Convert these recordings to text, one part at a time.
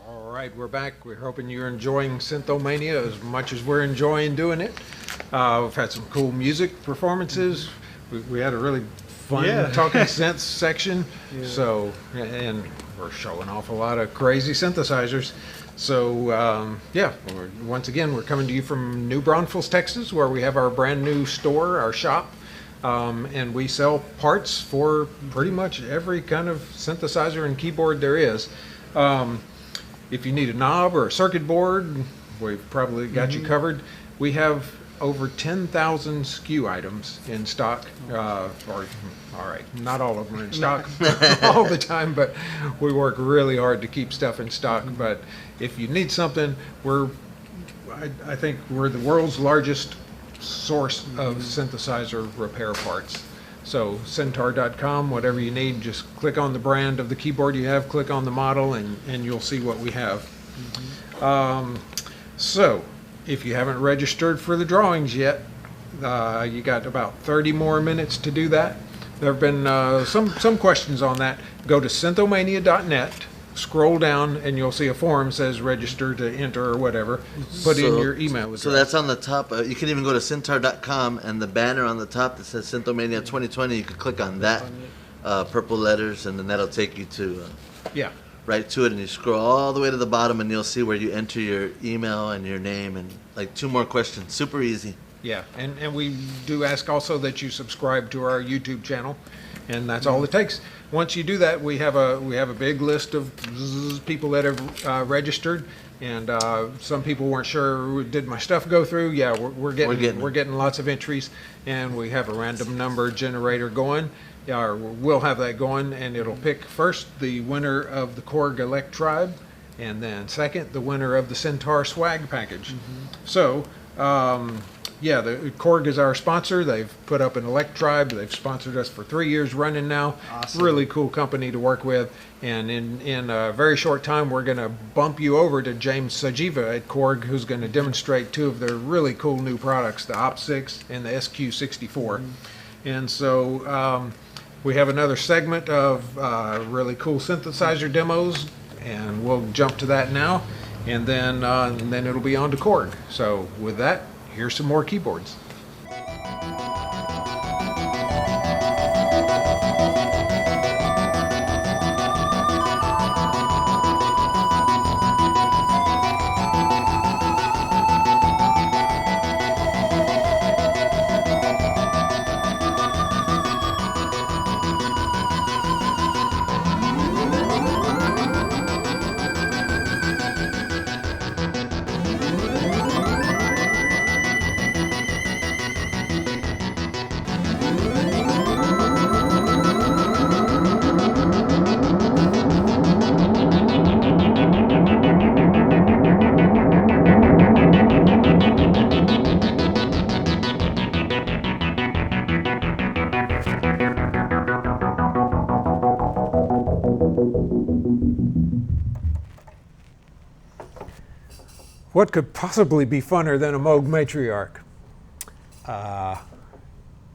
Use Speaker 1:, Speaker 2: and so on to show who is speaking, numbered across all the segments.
Speaker 1: All right, we're back. We're hoping you're enjoying Synthomania as much as we're enjoying doing it. We've had some cool music performances. We had a really fun talking synths section. Yeah. So, and we're showing off a lot of crazy synthesizers. So, once again, we're coming to you from New Braunfels, Texas, where we have our brand new store, our shop. And we sell parts for pretty much every kind of synthesizer and keyboard there is. If you need a knob or a circuit board, we've probably got you covered. We have over 10,000 SKU items in stock. All right, not all of them are in stock all the time, but we work really hard to keep stuff in stock. But if you need something, I think we're the world's largest source of synthesizer repair parts. So Syntaur.com, whatever you need, just click on the brand of the keyboard you have, click on the model, and you'll see what we have. So if you haven't registered for the drawings yet, you got about 30 more minutes to do that. There have been some questions on that. Go to synthomania.net, scroll down, and you'll see a form that says register to enter or whatever. Put in your email address.
Speaker 2: So that's on the top. You can even go to Syntaur.com, and the banner on the top that says Synthomania 2020, you can click on that, purple letters, and then that'll take you to right to it, and you scroll all the way to the bottom, and you'll see where you enter your email and your name, and like 2 more questions. Super easy.
Speaker 1: Yeah, and we do ask also that you subscribe to our YouTube channel, and that's all it takes. Once you do that, we have a big list of people that have registered, and some people weren't sure, did my stuff go through? Yeah, we're getting lots of entries, and we have a random number generator going. Or we'll have that going, and it'll pick first the winner of the Korg Electribe, and then second the winner of the Syntaur swag package. So. The Korg is our sponsor. They've put up an Electribe. They've sponsored us for 3 years running now. Awesome. Really cool company to work with. And in a very short time, we're going to bump you over to James Sajeva at Korg, who's going to demonstrate 2 of their really cool new products, the Op6 and the SQ64. And so we have another segment of really cool synthesizer demos, and we'll jump to that now. And then it'll be on to Korg. So with that, here's some more keyboards. What could possibly be funner than a Moog Matriarch?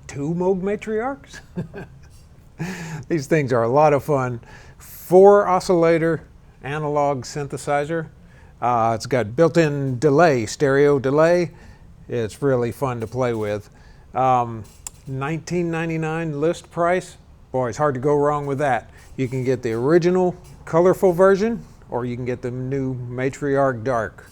Speaker 1: 2 Moog Matriarchs? These things are a lot of fun. 4 oscillator analog synthesizer. It's got built-in delay, stereo delay. It's really fun to play with. $19.99 list price. Boy, it's hard to go wrong with that. You can get the original colorful version, or you can get the new Matriarch Dark.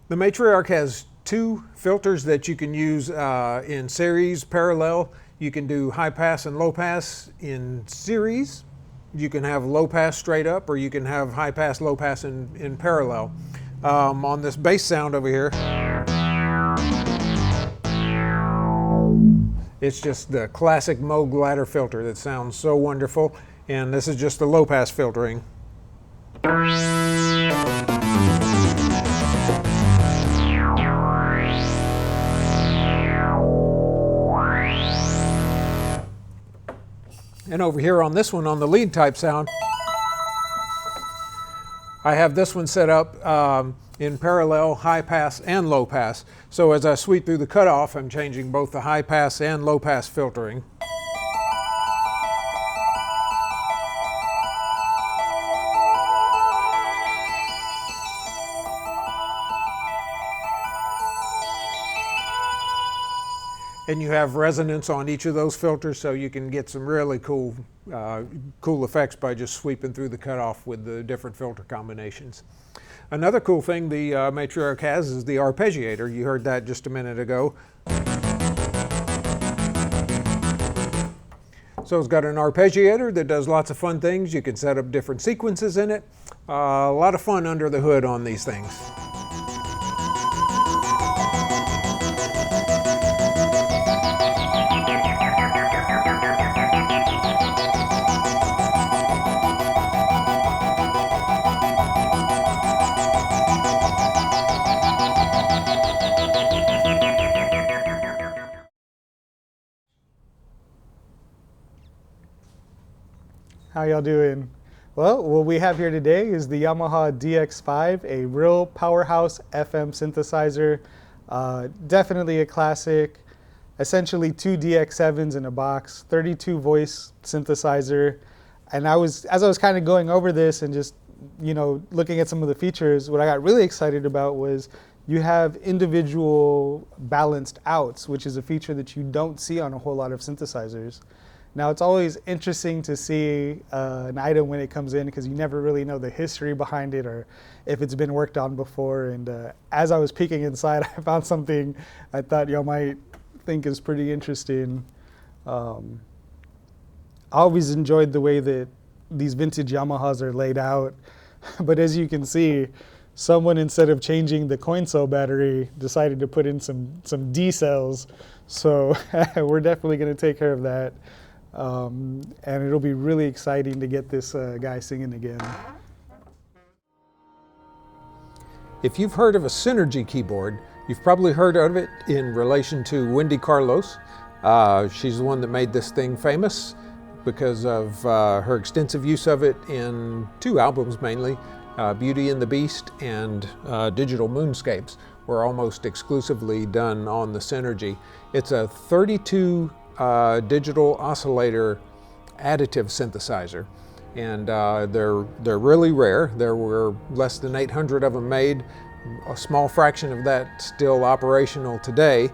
Speaker 1: The Matriarch has 2 filters that you can use in series, parallel. You can do high pass and low pass in series. You can have low pass straight up, or you can have high pass, low pass in parallel. On this bass sound over here, it's just the classic Moog ladder filter that sounds so wonderful. And this is just the low pass filtering. And over here on this one, on the lead type sound, I have this one set up in parallel, high pass and low pass. So as I sweep through the cutoff, I'm changing both the high pass and low pass filtering. And you have resonance on each of those filters, so you can get some really cool effects by just sweeping through the cutoff with the different filter combinations. Another cool thing the Matriarch has is the arpeggiator. You heard that just a minute ago. So it's got an arpeggiator that does lots of fun things. You can set up different sequences in it. A lot of fun under the hood on these things.
Speaker 3: How y'all doing? Well, what we have here today is the Yamaha DX5, a real powerhouse FM synthesizer. Definitely a classic. Essentially 2 DX7s in a box, 32 voice synthesizer. And as I was kind of going over this and just, looking at some of the features, what I got really excited about was you have individual balanced outs, which is a feature that you don't see on a whole lot of synthesizers. Now, it's always interesting to see an item when it comes in because you never really know the history behind it or if it's been worked on before. And as I was peeking inside, I found something I thought y'all might think is pretty interesting. I always enjoyed the way that these vintage Yamahas are laid out. But as you can see, someone, instead of changing the coin cell battery, decided to put in some D cells. So we're definitely going to take care of that. And it'll be really exciting to get this guy singing again.
Speaker 1: If you've heard of a Synergy keyboard, you've probably heard of it in relation to Wendy Carlos. She's the one that made this thing famous because of her extensive use of it in 2 albums mainly, Beauty and the Beast and Digital Moonscapes were almost exclusively done on the Synergy. It's a 32 digital oscillator additive synthesizer, and they're really rare. There were less than 800 of them made. A small fraction of that still operational today.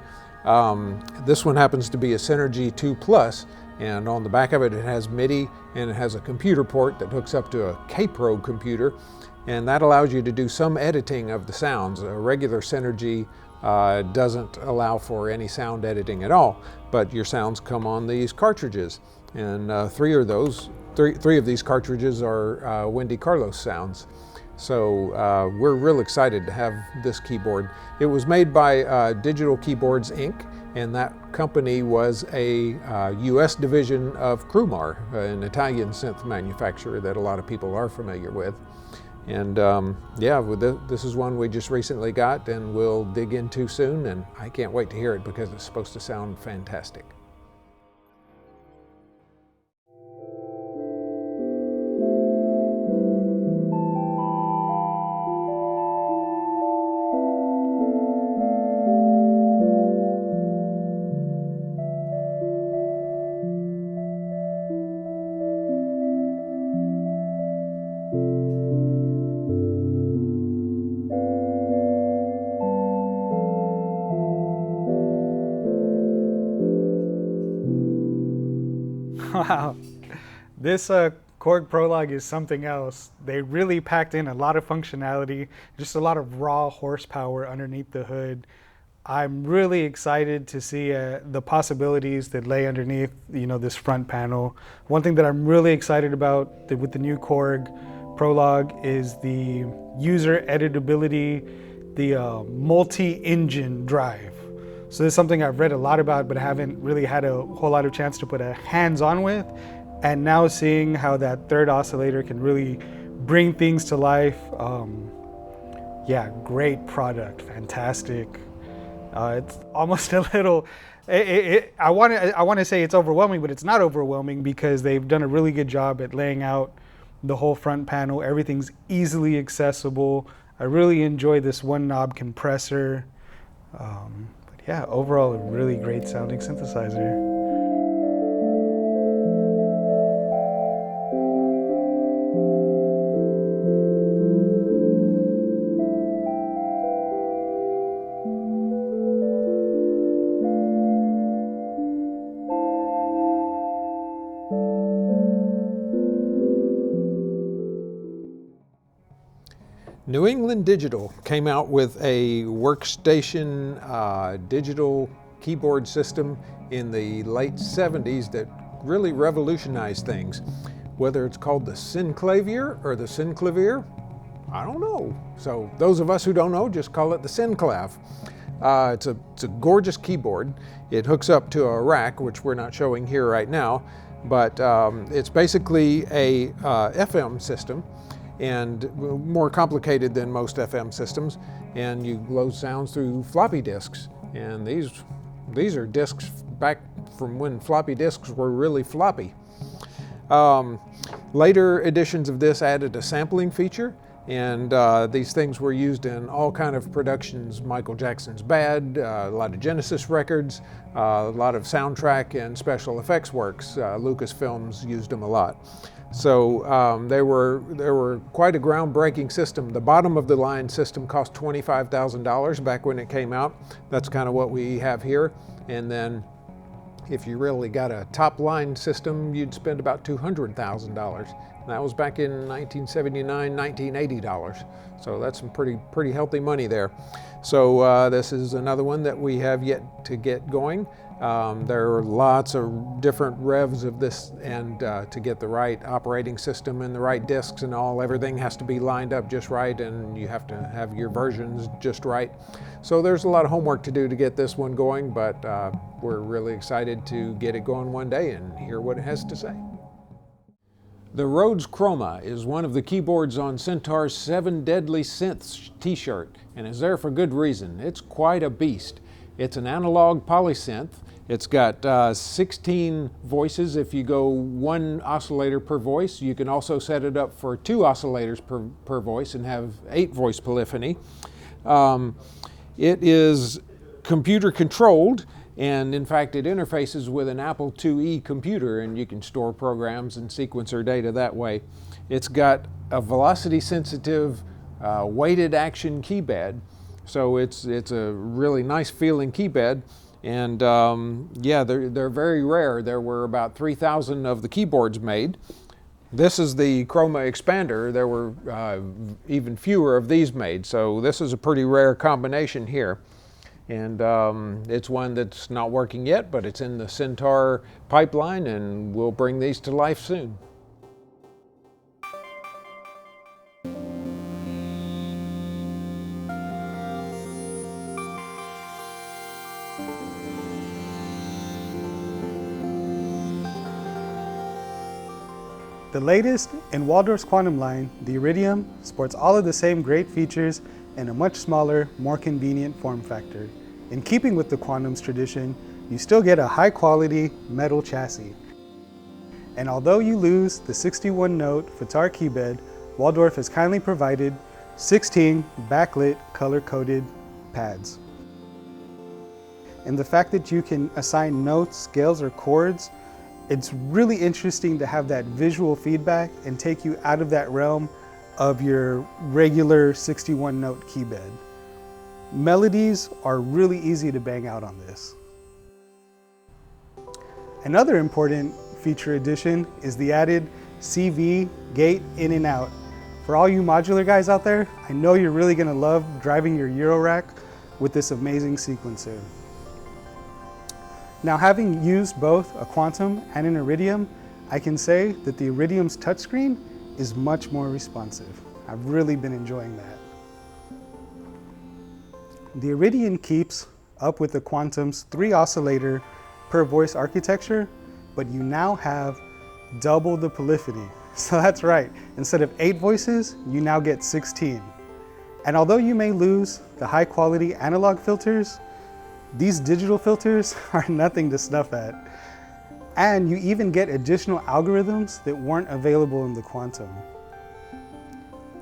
Speaker 1: This one happens to be a Synergy 2 Plus, and on the back of it, it has MIDI and it has a computer port that hooks up to a K-Pro computer, and that allows you to do some editing of the sounds. A regular Synergy doesn't allow for any sound editing at all, but your sounds come on these cartridges, and three of these cartridges are Wendy Carlos sounds. So we're real excited to have this keyboard. It was made by Digital Keyboards Inc., and that company was a US division of Chroma, an Italian synth manufacturer that a lot of people are familiar with. And yeah, this is one we just recently got and we'll dig into soon, and I can't wait to hear it because it's supposed to sound fantastic.
Speaker 3: Wow, this Korg Prologue is something else. They really packed in a lot of functionality, just a lot of raw horsepower underneath the hood. I'm really excited to see the possibilities that lay underneath, this front panel. One thing that I'm really excited about with the new Korg Prologue is the user editability, the multi-engine drive. So this is something I've read a lot about, but I haven't really had a whole lot of chance to put a hands-on with. And now seeing how that third oscillator can really bring things to life. Yeah, great product, fantastic. It's almost a little, I want to say it's overwhelming, but it's not overwhelming because they've done a really good job at laying out the whole front panel. Everything's easily accessible. I really enjoy this one knob compressor. Yeah, overall, a really great sounding synthesizer.
Speaker 1: New England Digital came out with a workstation digital keyboard system in the late 70s that really revolutionized things. Whether it's called the Synclavier or the Synclavier, I don't know. So those of us who don't know, just call it the Synclav. It's a gorgeous keyboard. It hooks up to a rack, which we're not showing here right now, but it's basically a FM system, and more complicated than most FM systems, and you load sounds through floppy disks. And these are disks back from when floppy disks were really floppy. Later editions of this added a sampling feature, and these things were used in all kind of productions. Michael Jackson's Bad, a lot of Genesis records, a lot of soundtrack and special effects works. Lucasfilms used them a lot. So they were quite a groundbreaking system. The bottom of the line system cost $25,000 back when it came out. That's kind of what we have here. And then if you really got a top line system, you'd spend about $200,000. That was back in 1979, $1980. So that's some pretty healthy money there. So this is another one that we have yet to get going. There are lots of different revs of this, and to get the right operating system and the right disks and all, everything has to be lined up just right, and you have to have your versions just right. So there's a lot of homework to do to get this one going, but we're really excited to get it going one day and hear what it has to say. The Rhodes Chroma is one of the keyboards on Syntaur's 7 Deadly Synths t-shirt, and is there for good reason. It's quite a beast. It's an analog polysynth. It's got 16 voices if you go 1 oscillator per voice. You can also set it up for 2 oscillators per voice and have 8 voice polyphony. It is computer controlled, and in fact it interfaces with an Apple IIe computer, and you can store programs and sequencer data that way. It's got a velocity sensitive weighted action keypad, so it's a really nice feeling keypad. And yeah, they're very rare. There were about 3,000 of the keyboards made. This is the Chroma expander. There were even fewer of these made, so this is a pretty rare combination here. And it's one that's not working yet, but it's in the Syntaur pipeline, and we'll bring these to life soon.
Speaker 3: The latest in Waldorf's Quantum line, the Iridium, sports all of the same great features in a much smaller, more convenient form factor. In keeping with the Quantum's tradition, you still get a high-quality metal chassis. And although you lose the 61-note Fizmo keybed, Waldorf has kindly provided 16 backlit color-coded pads. And the fact that you can assign notes, scales, or chords, it's really interesting to have that visual feedback and take you out of that realm of your regular 61-note keybed. Melodies are really easy to bang out on this. Another important feature addition is the added CV gate in and out. For all you modular guys out there, I know you're really going to love driving your Euro rack with this amazing sequencer. Now, having used both a Quantum and an Iridium, I can say that the Iridium's touchscreen is much more responsive. I've really been enjoying that. The Iridium keeps up with the Quantum's 3 oscillator per voice architecture, but you now have double the polyphony. So that's right, instead of 8 voices, you now get 16. And although you may lose the high quality analog filters, these digital filters are nothing to snuff at. And you even get additional algorithms that weren't available in the Quantum.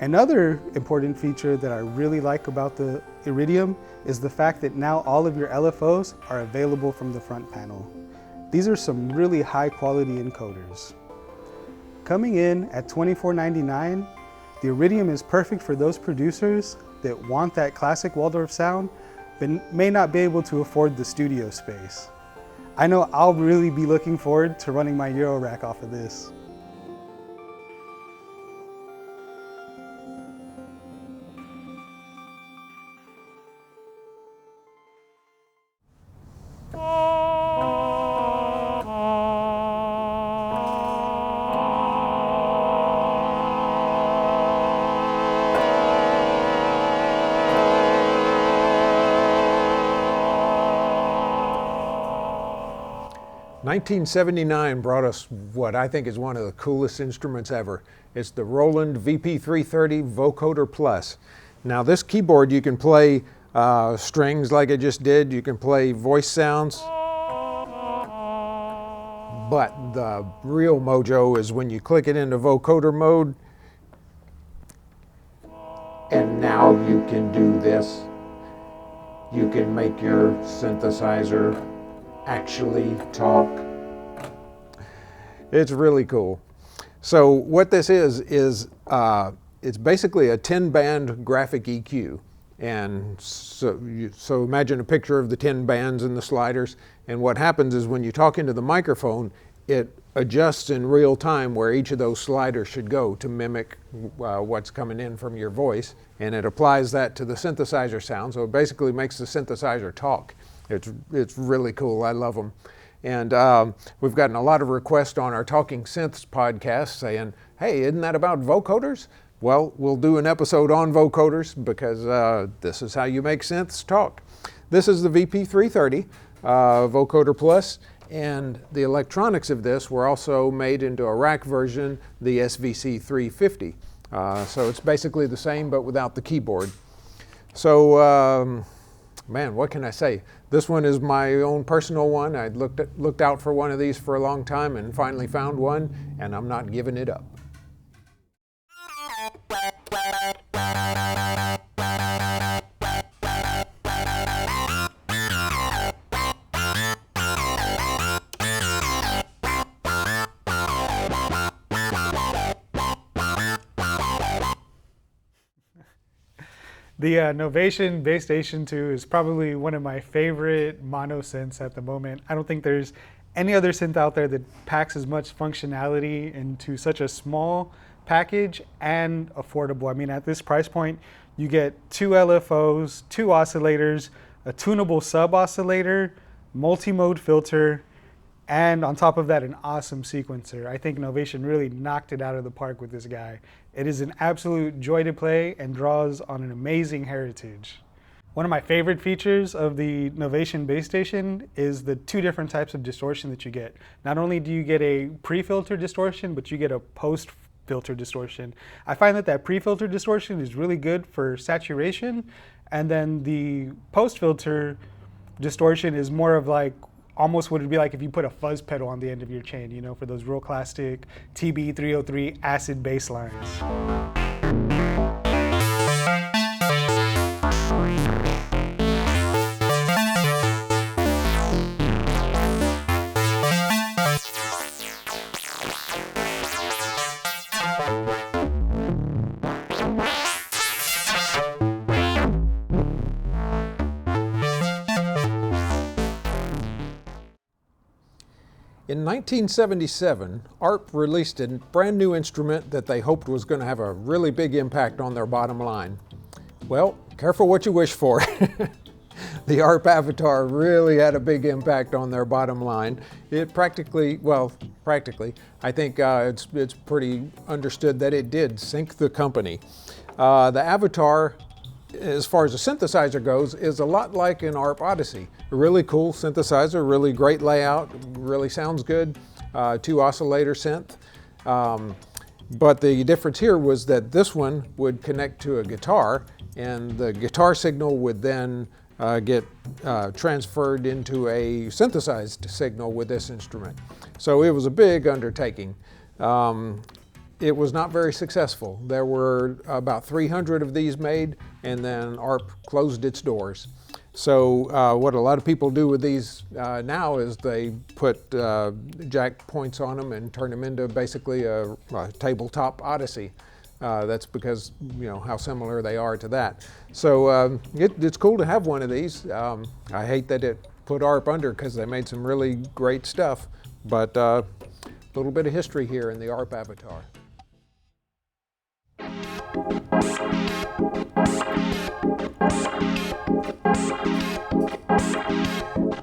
Speaker 3: Another important feature that I really like about the Iridium is the fact that now all of your LFOs are available from the front panel. These are some really high quality encoders. Coming in at $24.99, the Iridium is perfect for those producers that want that classic Waldorf sound, but may not be able to afford the studio space. I know I'll really be looking forward to running my Euro rack off of this.
Speaker 1: 1979 brought us what I think is one of the coolest instruments ever. It's the Roland VP330 Vocoder Plus. Now this keyboard, you can play strings like I just did, you can play voice sounds, but the real mojo is when you click it into vocoder mode, and now you can do this. You can make your synthesizer actually talk. It's really cool. So what this is it's basically a 10-band graphic EQ. And so imagine a picture of the 10 bands and the sliders. And what happens is when you talk into the microphone, it adjusts in real time where each of those sliders should go to mimic what's coming in from your voice. And it applies that to the synthesizer sound. So it basically makes the synthesizer talk. It's really cool. I love them. And we've gotten a lot of requests on our Talking Synths podcast saying, hey, isn't that about vocoders? Well, we'll do an episode on vocoders because this is how you make synths talk. This is the VP330 Vocoder Plus, and the electronics of this were also made into a rack version, the SVC350. So it's basically the same but without the keyboard. So, man, what can I say? This one is my own personal one. I'd looked out for one of these for a long time and finally found one, and I'm not giving it up.
Speaker 3: The Novation Bass Station 2 is probably one of my favorite mono synths at the moment. I don't think there's any other synth out there that packs as much functionality into such a small package and affordable. I mean, at this price point, you get 2 LFOs, 2 oscillators, a tunable sub-oscillator, multi-mode filter, and on top of that, an awesome sequencer. I think Novation really knocked it out of the park with this guy. It is an absolute joy to play and draws on an amazing heritage. One of my favorite features of the Novation Bass Station is the 2 different types of distortion that you get. Not only do you get a pre-filter distortion, but you get a post-filter distortion. I find that pre-filter distortion is really good for saturation, and then the post-filter distortion is more of like almost what it'd be like if you put a fuzz pedal on the end of your chain, you know, for those real classic TB303 acid bass lines.
Speaker 1: In 1977, ARP released a brand new instrument that they hoped was going to have a really big impact on their bottom line. Well, careful what you wish for. The ARP Avatar really had a big impact on their bottom line. It practically, I think it's pretty understood that it did sink the company. The Avatar, as far as a synthesizer goes, is a lot like an ARP Odyssey. A really cool synthesizer, really great layout, really sounds good, 2 oscillator synth. But the difference here was that this one would connect to a guitar, and the guitar signal would then get transferred into a synthesized signal with this instrument. So it was a big undertaking. It was not very successful. There were about 300 of these made, and then ARP closed its doors. So what a lot of people do with these now is they put jack points on them and turn them into basically a tabletop Odyssey. That's because, you know, how similar they are to that. So it's cool to have one of these. I hate that it put ARP under because they made some really great stuff, but a little bit of history here in the ARP Avatar.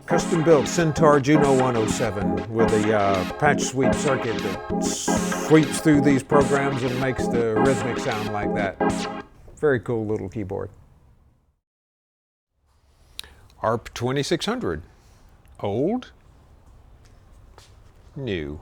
Speaker 1: Custom-built Syntaur Juno 107 with a patch sweep circuit that sweeps through these programs and makes the rhythmic sound like that. Very cool little keyboard. ARP 2600. Old, new.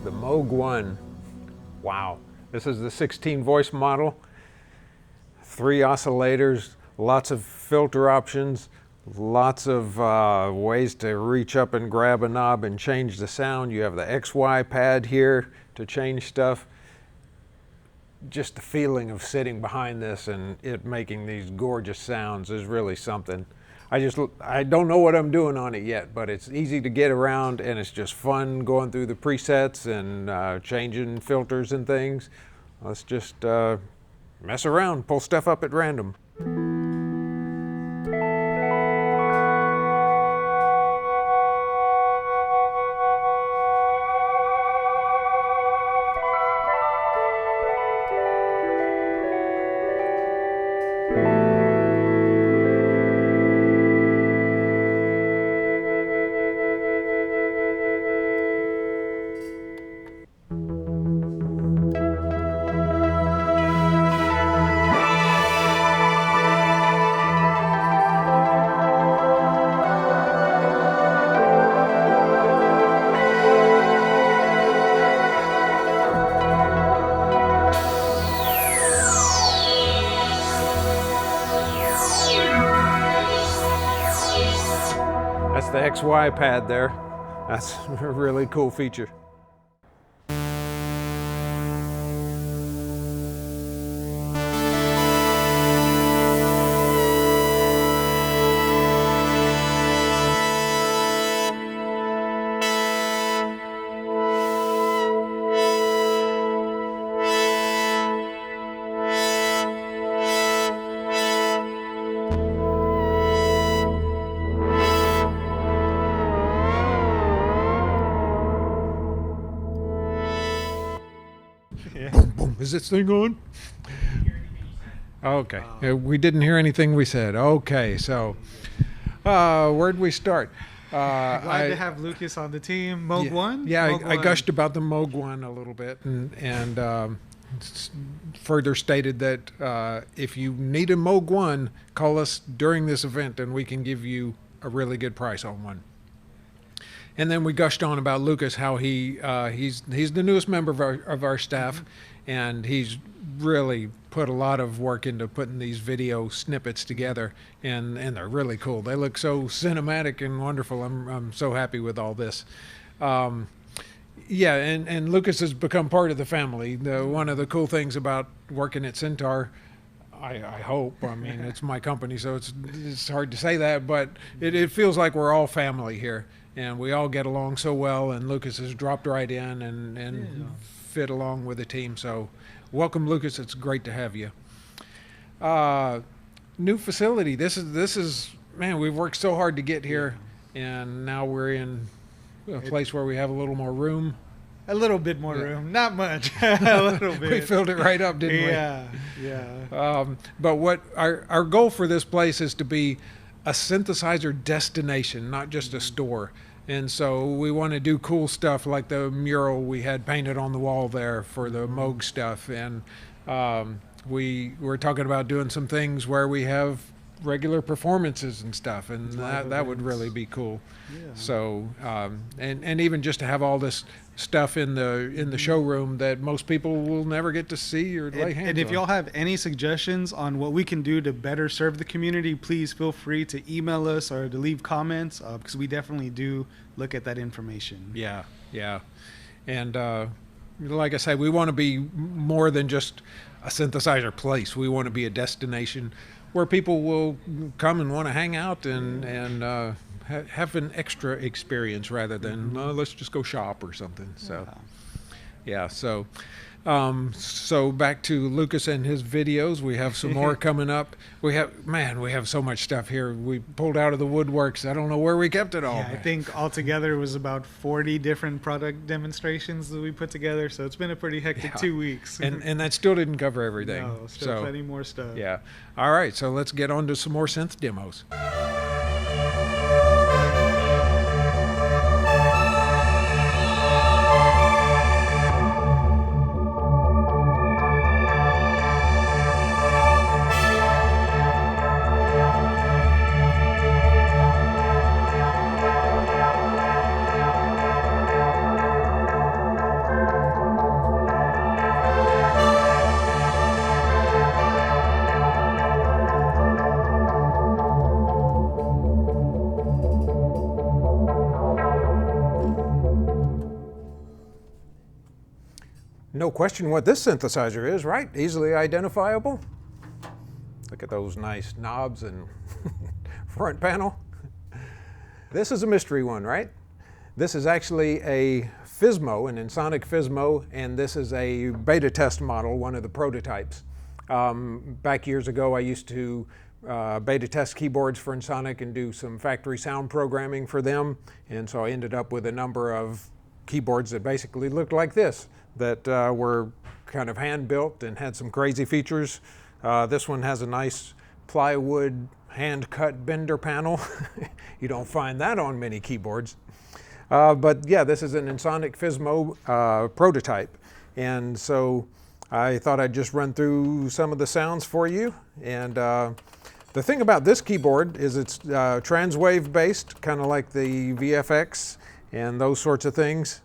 Speaker 1: The Moog 1. Wow. This is the 16 voice model. 3 oscillators, lots of filter options, lots of ways to reach up and grab a knob and change the sound. You have the XY pad here to change stuff. Just the feeling of sitting behind this and it making these gorgeous sounds is really something. I don't know what I'm doing on it yet, but it's easy to get around and it's just fun going through the presets and changing filters and things. Let's just mess around, pull stuff up at random. That's the XY pad there. That's a really cool feature. Boom, boom. Is this thing on? Okay. We didn't hear anything we said. Okay, so where'd we start?
Speaker 3: Glad to have Lucas on the team. Moog 1?
Speaker 1: Yeah,
Speaker 3: Moog
Speaker 1: I
Speaker 3: 1.
Speaker 1: gushed about the Moog 1 a little bit and further stated that if you need a Moog 1, call us during this event and we can give you a really good price on one. And then we gushed on about Lucas, how he's the newest member of our staff, and he's really put a lot of work into putting these video snippets together, and they're really cool. They look so cinematic and wonderful. I'm so happy with all this. Yeah, and Lucas has become part of the family. One of the cool things about working at Syntaur, I hope, I mean, it's my company, so it's hard to say that, but it feels like we're all family here. And we all get along so well, and Lucas has dropped right in and fit along with the team. So welcome, Lucas. It's great to have you. New facility. This is man, we've worked so hard to get here, and now we're in a place where we have a little more room.
Speaker 3: A little bit more room. Not much. A little bit.
Speaker 1: We filled it right up, didn't we?
Speaker 3: Yeah.
Speaker 1: But what our goal for this place is to be a synthesizer destination, not just a store. And so we want to do cool stuff like the mural we had painted on the wall there for the Moog stuff. And we're talking about doing some things where we have regular performances and stuff, and that would really be cool. Yeah. So and even just to have all this stuff in the showroom that most people will never get to see or lay hands on.
Speaker 3: And if y'all have any suggestions on what we can do to better serve the community, please feel free to email us or to leave comments, because we definitely do look at that information.
Speaker 1: Yeah. And like I say, we want to be more than just a synthesizer place. We want to be a destination where people will come and want to hang out and have an extra experience rather than let's just go shop or something. So yeah, so back to Lucas and his videos. We have some more coming up. We have so much stuff here. We pulled out of the woodworks. I don't know where we kept it all.
Speaker 3: Yeah, I think altogether it was about 40 different product demonstrations that we put together. So it's been a pretty hectic 2 weeks.
Speaker 1: and that still didn't cover everything.
Speaker 3: No, still plenty more stuff.
Speaker 1: Yeah. All right, so let's get on to some more synth demos. No question what this synthesizer is, right? Easily identifiable. Look at those nice knobs and front panel. This is a mystery one, right? This is actually a Fizmo, an Ensoniq Fizmo, and this is a beta test model, one of the prototypes. Back years ago, I used to beta test keyboards for Ensoniq and do some factory sound programming for them, and so I ended up with a number of keyboards that basically looked like this, that were kind of hand-built and had some crazy features. This one has a nice plywood hand-cut bender panel. You don't find that on many keyboards. But yeah, this is an Ensoniq Fizmo prototype. And so I thought I'd just run through some of the sounds for you. And the thing about this keyboard is it's transwave based, kind of like the VFX and those sorts of things.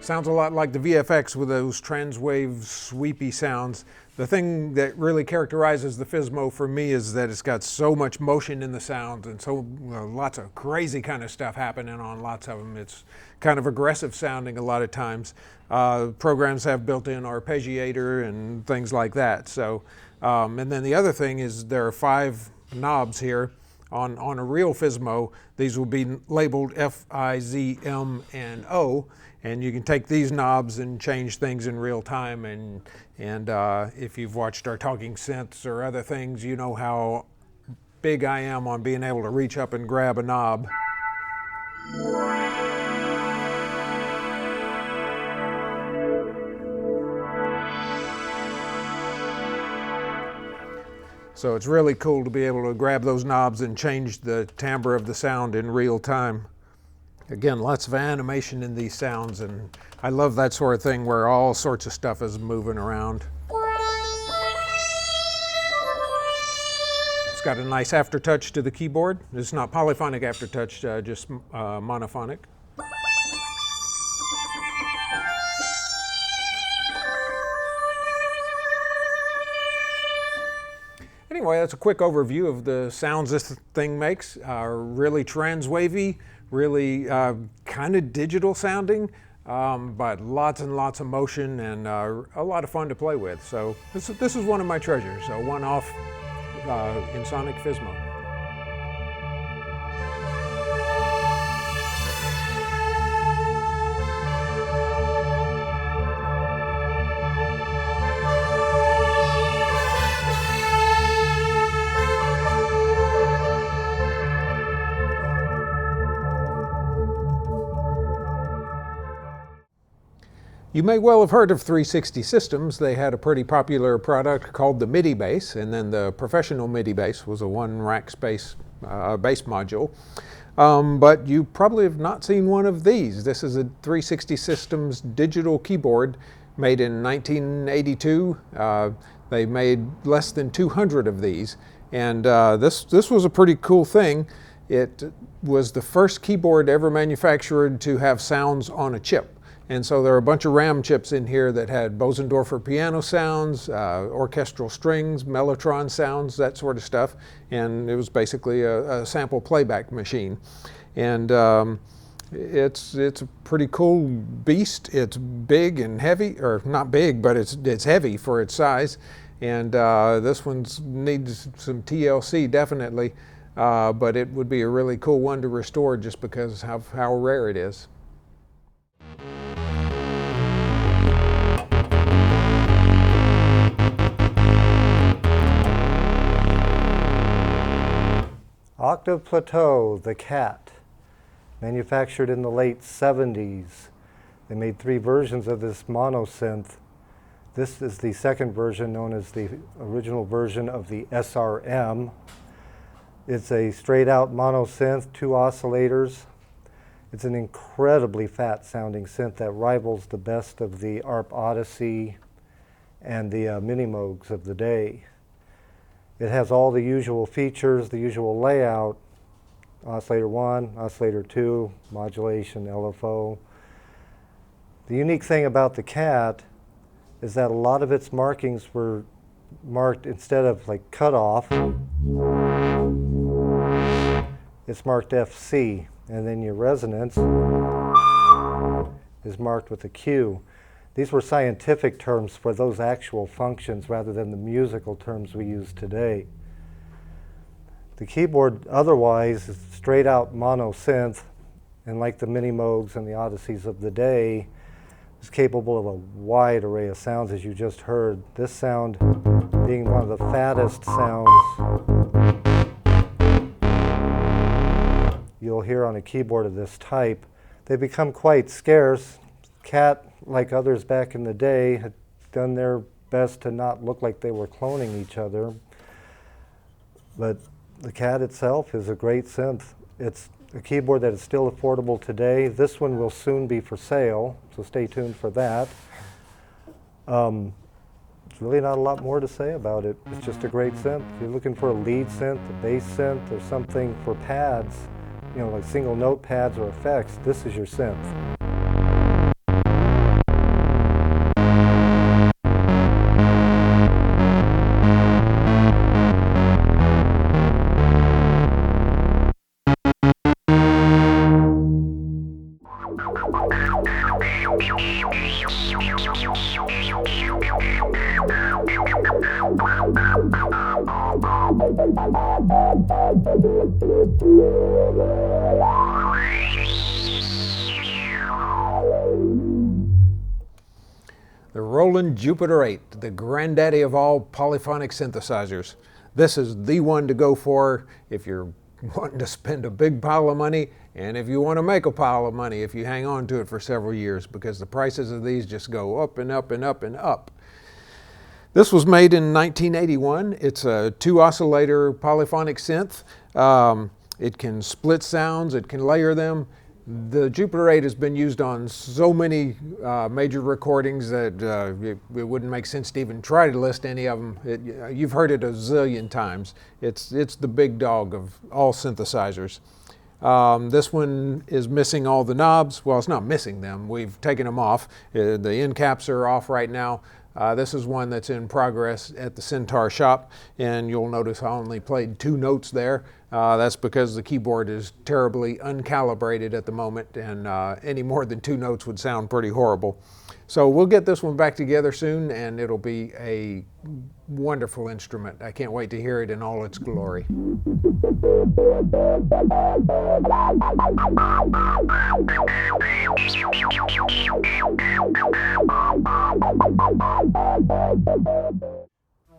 Speaker 1: Sounds a lot like the VFX with those transwave sweepy sounds. The thing that really characterizes the Fizmo for me is that it's got so much motion in the sound and so lots of crazy kind of stuff happening on lots of them. It's kind of aggressive sounding a lot of times. Programs have built-in arpeggiator and things like that. So, and then the other thing is there are 5 knobs here. On a real Fizmo, these will be labeled F, I, Z, M, and O, and you can take these knobs and change things in real time. And if you've watched our Talking Synths or other things, you know how big I am on being able to reach up and grab a knob. So it's really cool to be able to grab those knobs and change the timbre of the sound in real time. Again, lots of animation in these sounds, and I love that sort of thing where all sorts of stuff is moving around. It's got a nice aftertouch to the keyboard. It's not polyphonic aftertouch, just monophonic. Anyway, that's a quick overview of the sounds this thing makes. Really transwavy, really kind of digital sounding, but lots and lots of motion and a lot of fun to play with. So this is one of my treasures, a one-off Ensoniq Fizmo. You may well have heard of 360 Systems. They had a pretty popular product called the MIDI bass, and then the professional MIDI bass was a one-rack bass module. But you probably have not seen one of these. This is a 360 Systems digital keyboard made in 1982. They made less than 200 of these, and this was a pretty cool thing. It was the first keyboard ever manufactured to have sounds on a chip. And so there are a bunch of RAM chips in here that had Bosendorfer piano sounds, orchestral strings, mellotron sounds, that sort of stuff. And it was basically a sample playback machine. And it's a pretty cool beast. It's big and heavy, or not big, but it's heavy for its size. And this one needs some TLC definitely, but it would be a really cool one to restore just because of how rare it is.
Speaker 4: Octave Plateau, the Cat, manufactured in the late 70s. They made 3 versions of this mono synth. This is the second version, known as the original version of the SRM. It's a straight out mono synth, 2 oscillators. It's an incredibly fat sounding synth that rivals the best of the ARP Odyssey and the mini Moogs of the day. It has all the usual features, the usual layout: oscillator 1, oscillator 2, modulation, LFO. The unique thing about the Cat is that a lot of its markings were marked, instead of like cut off, it's marked FC, and then your resonance is marked with a Q. These were scientific terms for those actual functions rather than the musical terms we use today. The keyboard otherwise is straight out mono synth, and like the mini Moogs and the Odysseys of the day, is capable of a wide array of sounds, as you just heard. This sound being one of the fattest sounds you'll hear on a keyboard of this type. They become quite scarce. Cat, like others back in the day, had done their best to not look like they were cloning each other. But the Cat itself is a great synth. It's a keyboard that is still affordable today. This one will soon be for sale, so stay tuned for that. There's really not a lot more to say about it. It's just a great synth. If you're looking for a lead synth, a bass synth, or something for pads, you know, like single note pads or effects, this is your synth.
Speaker 1: The Roland Jupiter 8, the granddaddy of all polyphonic synthesizers. This is the one to go for if you're wanting to spend a big pile of money, and if you want to make a pile of money if you hang on to it for several years, because the prices of these just go up and up and up and up. This was made in 1981. It's a 2-oscillator polyphonic synth. It can split sounds, it can layer them. The Jupiter 8 has been used on so many major recordings that it wouldn't make sense to even try to list any of them. You've heard it a zillion times. It's the big dog of all synthesizers. This one is missing all the knobs. Well, it's not missing them. We've taken them off. The end caps are off right now. This is one that's in progress at the Syntaur shop, and you'll notice I only played 2 notes there. That's because the keyboard is terribly uncalibrated at the moment, and any more than 2 notes would sound pretty horrible. So we'll get this one back together soon, and it'll be a wonderful instrument. I can't wait to hear it in all its glory.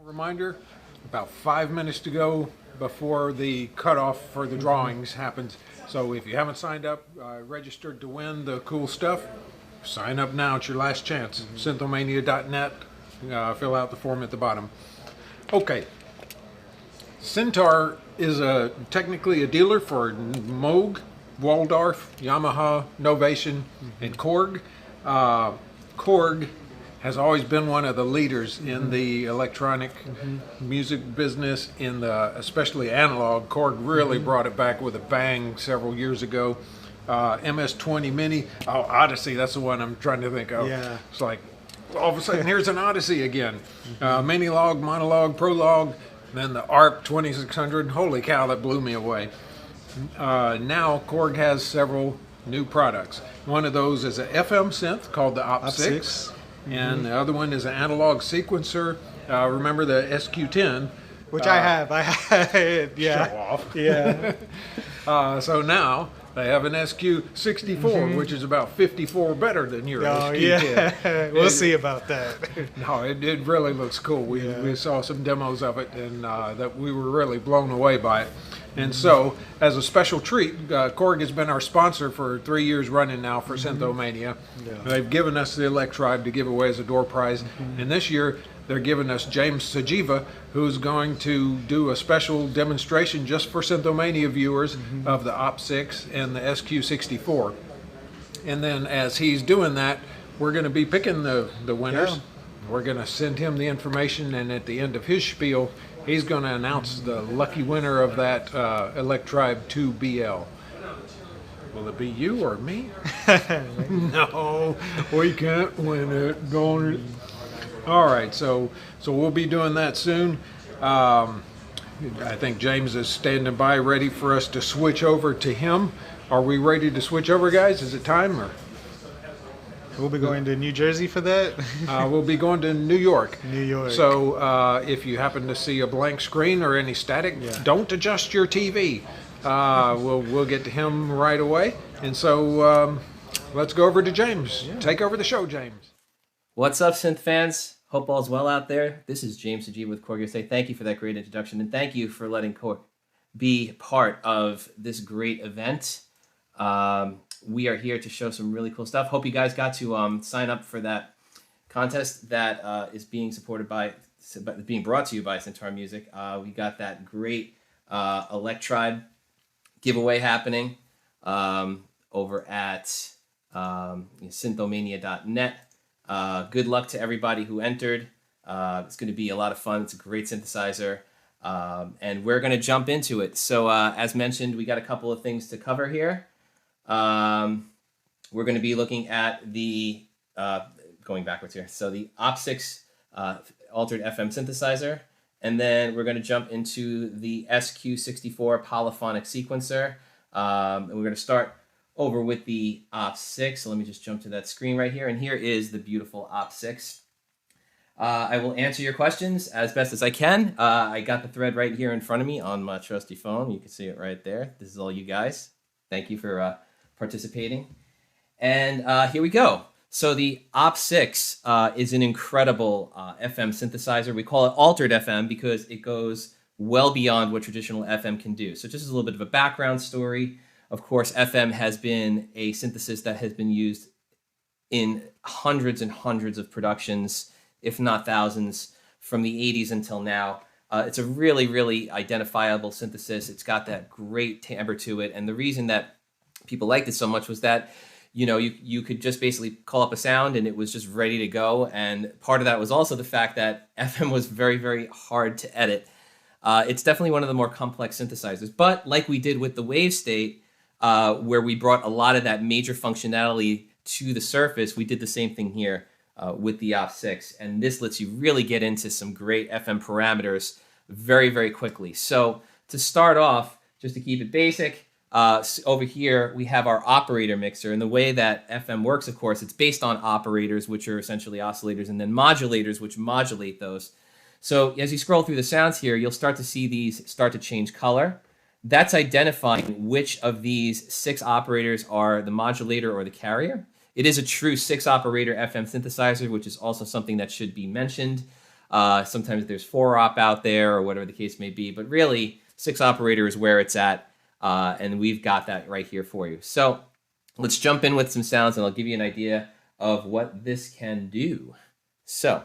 Speaker 1: Reminder, about 5 minutes to go before the cutoff for the drawings happens. So if you haven't signed up, registered to win the cool stuff, sign up now. It's your last chance. Synthomania.net. Fill out the form at the bottom. Okay. Syntaur is technically a dealer for Moog, Waldorf, Yamaha, Novation, and Korg. Korg has always been one of the leaders in the electronic music business, in the especially analog. Korg really brought it back with a bang several years ago. MS-20 Mini, Odyssey, that's the one I'm trying to think of. Yeah. It's like, all of a sudden, here's an Odyssey again. Mini-log, monologue, Prologue, then the ARP 2600. Holy cow, that blew me away. Now, Korg has several new products. One of those is an FM synth called the Op6. And the other one is an analog sequencer. Remember the SQ10?
Speaker 3: Which I have, yeah.
Speaker 1: Show off.
Speaker 3: Yeah.
Speaker 1: So now they have an SQ64, which is about 54 better than your SQ10.
Speaker 3: Yeah. We'll see about that.
Speaker 1: No, it really looks cool. We saw some demos of it, and that we were really blown away by it. And so, as a special treat, Korg has been our sponsor for 3 years running now for Synthomania. Yeah. They've given us the Electribe to give away as a door prize. And this year, they're giving us James Sajeva, who's going to do a special demonstration just for Synthomania viewers of the Op6 and the SQ64. And then as he's doing that, we're going to be picking the winners. Yeah. We're going to send him the information, and at the end of his spiel, he's going to announce the lucky winner of that Electribe 2BL. Will it be you or me? No, we can't win it. Don't. All right, so we'll be doing that soon. I think James is standing by, ready for us to switch over to him. Are we ready to switch over, guys? Is it time? Or
Speaker 3: We'll be going to New Jersey for that.
Speaker 1: we'll be going to New York.
Speaker 3: New York.
Speaker 1: So if you happen to see a blank screen or any static, don't adjust your TV. We'll get to him right away. And so let's go over to James. Take over the show, James.
Speaker 5: What's up, Synth fans? Hope all's well out there. This is James Sajeva with Korg. Thank you for that great introduction, and thank you for letting Korg be part of this great event. We are here to show some really cool stuff. Hope you guys got to sign up for that contest that is being brought to you by Syntaur Music. We got that great Electribe giveaway happening over at Synthomania.net. Good luck to everybody who entered. It's going to be a lot of fun. It's a great synthesizer. And we're going to jump into it. So as mentioned, we got a couple of things to cover here. We're going to be looking at the, going backwards here, so the Op6 altered FM synthesizer. And then we're going to jump into the SQ64 polyphonic sequencer. And we're going to start over with the Op6. So let me just jump to that screen right here. And here is the beautiful Op6. I will answer your questions as best as I can. I got the thread right here in front of me on my trusty phone. You can see it right there. This is all you guys. Thank you for participating. And here we go. So the Op6 is an incredible FM synthesizer. We call it altered FM because it goes well beyond what traditional FM can do. So just as a little bit of a background story, of course, FM has been a synthesis that has been used in hundreds and hundreds of productions, if not thousands, from the 80s until now. It's a really, really identifiable synthesis. It's got that great timbre to it. And the reason that people liked it so much was that, you know, you could just basically call up a sound and it was just ready to go. And part of that was also the fact that FM was very, very hard to edit. It's definitely one of the more complex synthesizers. But like we did with the Wave State, where we brought a lot of that major functionality to the surface, we did the same thing here with the Op6. And this lets you really get into some great FM parameters very, very quickly. So to start off, just to keep it basic, over here we have our operator mixer. And the way that FM works, of course, it's based on operators, which are essentially oscillators, and then modulators, which modulate those. So as you scroll through the sounds here, you'll start to see these start to change color. That's identifying which of these 6 operators are the modulator or the carrier. It is a true 6-operator FM synthesizer, which is also something that should be mentioned. Sometimes there's 4-op out there or whatever the case may be, but really 6-operator is where it's at, and we've got that right here for you. So let's jump in with some sounds, and I'll give you an idea of what this can do. So.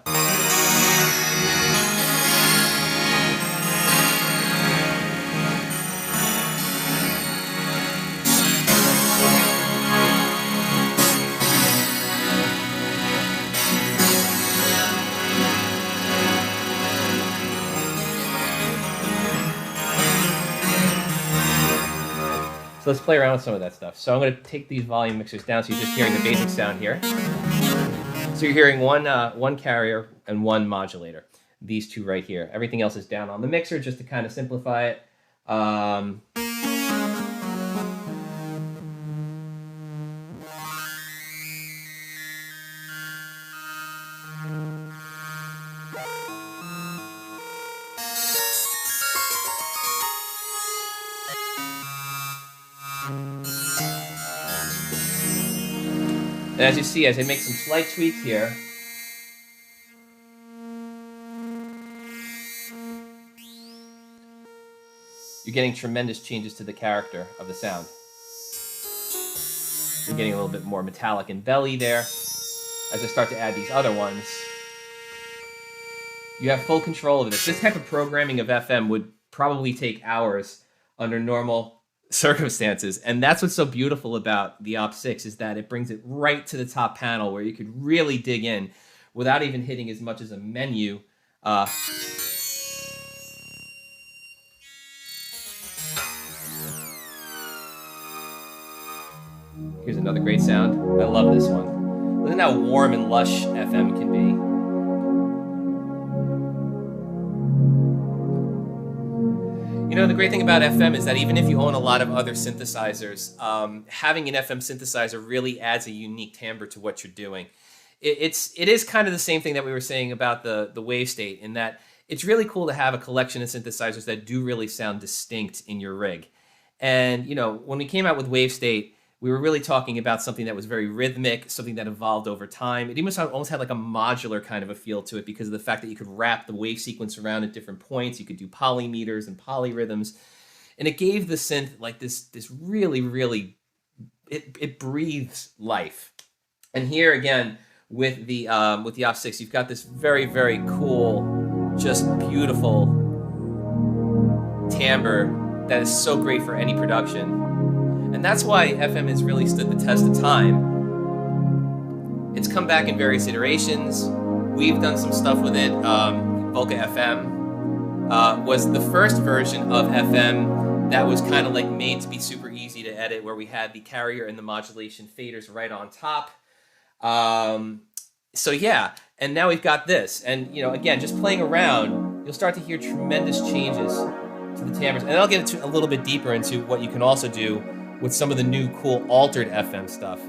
Speaker 5: So let's play around with some of that stuff. So I'm going to take these volume mixers down so you're just hearing the basic sound here. So you're hearing one carrier and one modulator. These two right here. Everything else is down on the mixer just to kind of simplify it. And as you see, as I make some slight tweaks here, you're getting tremendous changes to the character of the sound. You're getting a little bit more metallic and belly there. As I start to add these other ones, you have full control over this. This type of programming of FM would probably take hours under normal circumstances, and that's what's so beautiful about the Op6 is that it brings it right to the top panel where you could really dig in without even hitting as much as a menu. Here's another great sound. I love this one. Listen how warm and lush FM can be. great thing about FM is that even if you own a lot of other synthesizers, having an FM synthesizer really adds a unique timbre to what you're doing. It is kind of the same thing that we were saying about the wave state, in that it's really cool to have a collection of synthesizers that do really sound distinct in your rig. And, you know, when we came out with wave state, we were really talking about something that was very rhythmic, something that evolved over time. It almost had like a modular kind of a feel to it because of the fact that you could wrap the wave sequence around at different points. You could do polymeters and polyrhythms. And it gave the synth like this really, really, it breathes life. And here again, with the Op 6, you've got this very, very cool, just beautiful timbre that is so great for any production. And that's why FM has really stood the test of time. It's come back in various iterations. We've done some stuff with it. Volca FM was the first version of FM that was kind of like made to be super easy to edit, where we had the carrier and the modulation faders right on top. So yeah, and now we've got this. And, you know, again, just playing around, you'll start to hear tremendous changes to the timbres. And I'll get into a little bit deeper into what you can also do with some of the new cool altered FM stuff.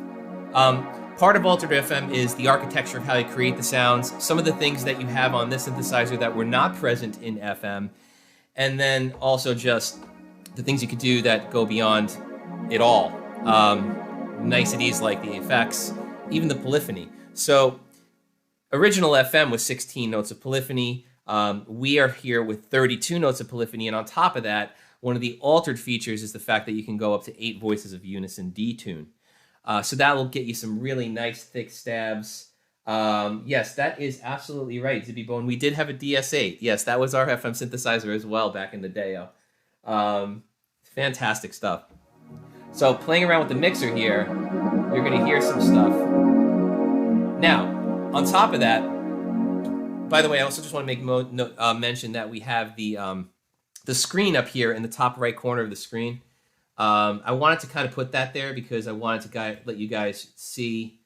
Speaker 5: Part of altered FM is the architecture of how you create the sounds, some of the things that you have on this synthesizer that were not present in FM, and then also just the things you could do that go beyond it all. Niceties like the effects, even the polyphony. So original FM was 16 notes of polyphony. We are here with 32 notes of polyphony, and on top of that, one of the altered features is the fact that you can go up to 8 voices of unison detune. So that will get you some really nice thick stabs. Yes, that is absolutely right, Zibby Bone. We did have a DS8. Yes, that was our FM synthesizer as well back in the day. Fantastic stuff. So playing around with the mixer here, you're going to hear some stuff. Now, on top of that, by the way, I also just want to make mention that we have the screen up here in the top right corner of the screen. I wanted to kind of put that there because I wanted to let you guys see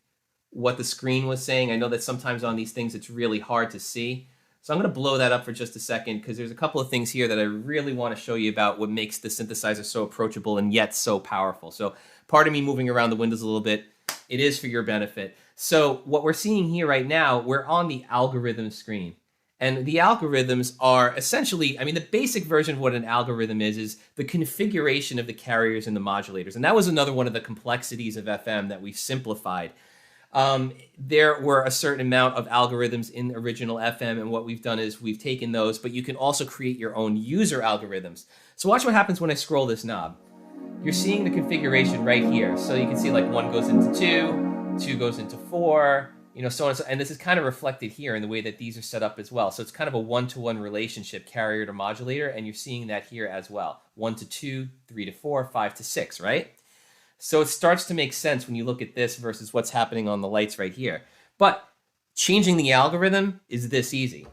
Speaker 5: what the screen was saying. I know that sometimes on these things it's really hard to see. So I'm going to blow that up for just a second because there's a couple of things here that I really want to show you about what makes the synthesizer so approachable and yet so powerful. So pardon me moving around the windows a little bit. It is for your benefit. So what we're seeing here right now, we're on the algorithm screen. And the algorithms are essentially, I mean, the basic version of what an algorithm is the configuration of the carriers and the modulators. And that was another one of the complexities of FM that we've simplified. There were a certain amount of algorithms in the original FM, and what we've done is we've taken those, but you can also create your own user algorithms. So watch what happens when I scroll this knob. You're seeing the configuration right here. So you can see like 1 goes into 2, 2 goes into 4, you know, so on and so, and this is kind of reflected here in the way that these are set up as well. So it's kind of a 1-to-1 relationship, carrier to modulator, and you're seeing that here as well. 1 to 2, 3 to 4, 5 to 6, right? So it starts to make sense when you look at this versus what's happening on the lights right here. But changing the algorithm is this easy.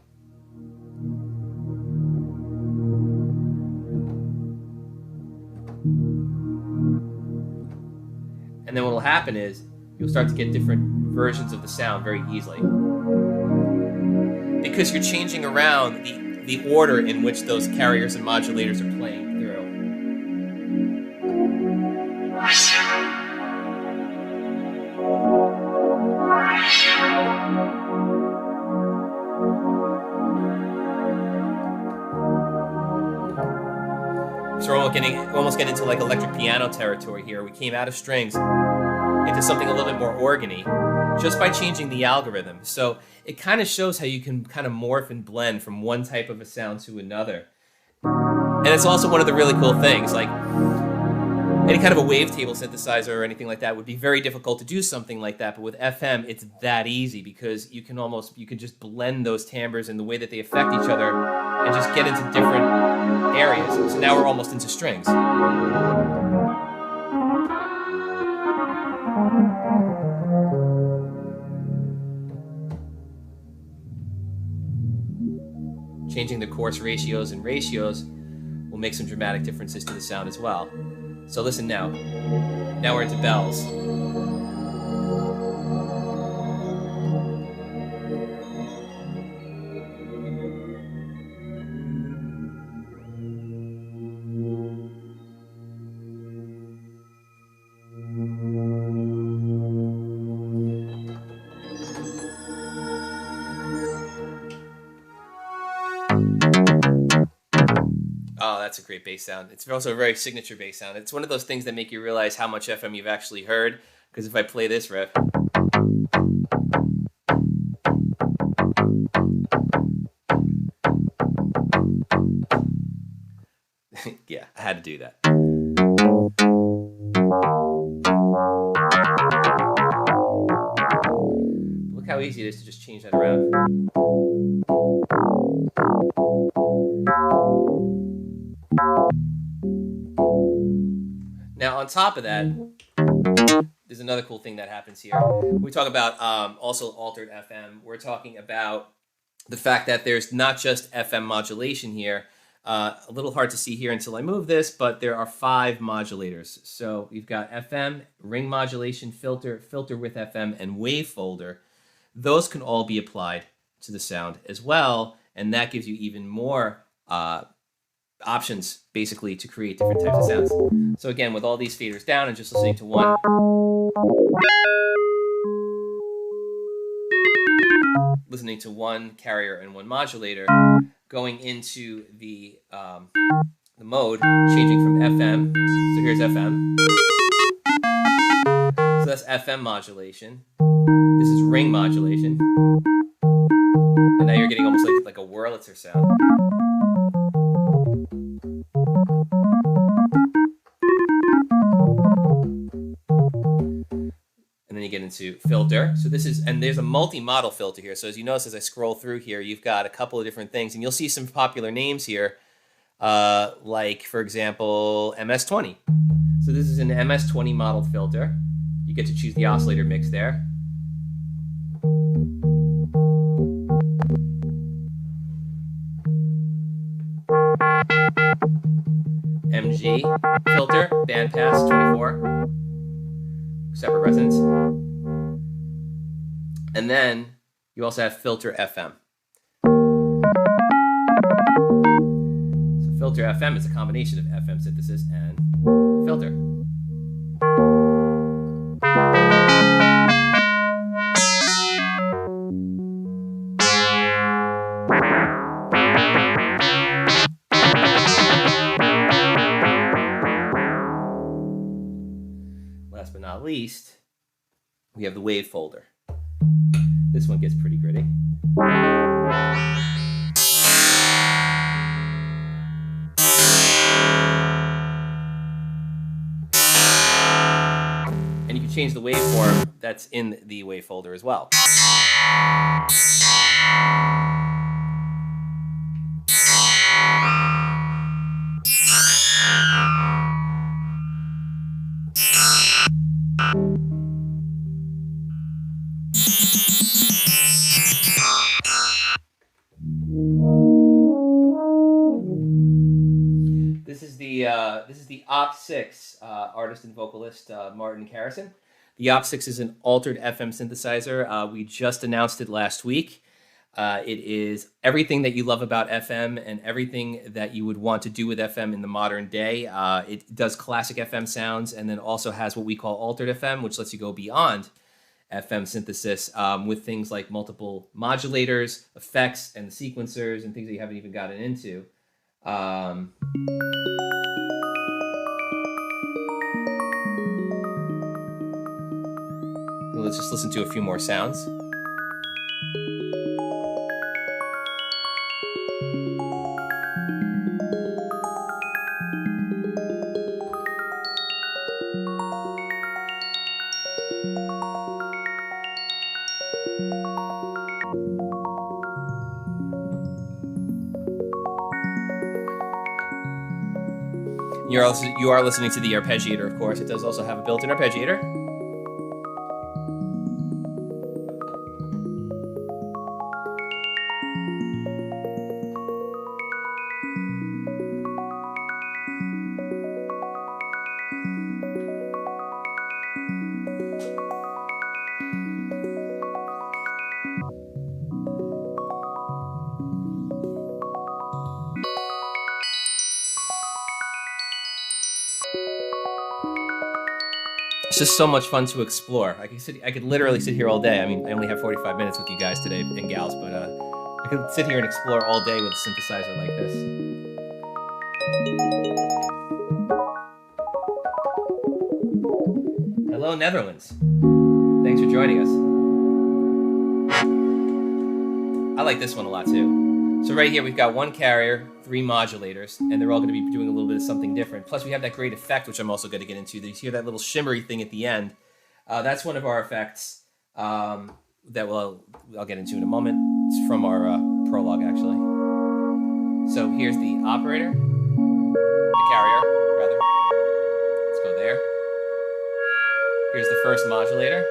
Speaker 5: And then what will happen is you'll start to get different versions of the sound very easily. Because you're changing around the order in which those carriers and modulators are playing through. So we're almost getting into like electric piano territory here. We came out of strings into something a little bit more organy just by changing the algorithm. So it kind of shows how you can kind of morph and blend from one type of a sound to another. And it's also one of the really cool things, like any kind of a wavetable synthesizer or anything like that would be very difficult to do something like that, but with FM it's that easy because you can just blend those timbres and the way that they affect each other and just get into different areas. So now we're almost into strings. Changing the coarse ratios and ratios will make some dramatic differences to the sound as well. So listen now. Now we're into bells. that's a great bass sound. It's also a very signature bass sound. It's one of those things that make you realize how much FM you've actually heard. Because if I play this riff, yeah, I had to do that. Look how easy it is to just change that around. Now, on top of that, there's another cool thing that happens here. We talk about also altered FM. We're talking about the fact that there's not just FM modulation here. A little hard to see here until I move this, but there are 5 modulators. So you've got FM, ring modulation, filter, filter with FM, and wave folder. Those can all be applied to the sound as well, and that gives you even more options, basically, to create different types of sounds. So again, with all these faders down and just listening to one, carrier and one modulator, going into the mode, changing from FM. So here's FM. So that's FM modulation. This is ring modulation. And now you're getting almost like a Wurlitzer sound. And then you get into filter. So this is, and there's a multi-model filter here. So as you notice, as I scroll through here, you've got a couple of different things, and you'll see some popular names here, like, for example, MS-20. So this is an MS-20 modeled filter. You get to choose the oscillator mix there. MG filter, bandpass 24, separate resonance. And then you also have filter FM. So filter FM is a combination of FM synthesis and filter. Last but not least, we have the wave folder. This one gets pretty gritty. And you can change the waveform that's in the wave folder as well. This is the Op6 artist and vocalist Martin Carrison. The Op6 is an altered FM synthesizer. We just announced it last week. It is everything that you love about FM and everything that you would want to do with FM in the modern day. It does classic FM sounds and then also has what we call altered FM, which lets you go beyond FM synthesis with things like multiple modulators, effects, and sequencers and things that you haven't even gotten into. Let's just listen to a few more sounds. You are listening to the arpeggiator, of course. It does also have a built-in arpeggiator. It's just so much fun to explore. I could literally sit here all day. I mean, I only have 45 minutes with you guys today and gals, but I could sit here and explore all day with a synthesizer like this. Hello, Netherlands. Thanks for joining us. I like this one a lot too. So right here we've got one carrier, 3 modulators, and they're all going to be doing a little bit of something different. Plus we have that great effect, which I'm also going to get into. You hear that little shimmery thing at the end. That's one of our effects that I'll get into in a moment. It's from our Prologue, actually. So here's the operator, the carrier, rather. Let's go there. Here's the first modulator.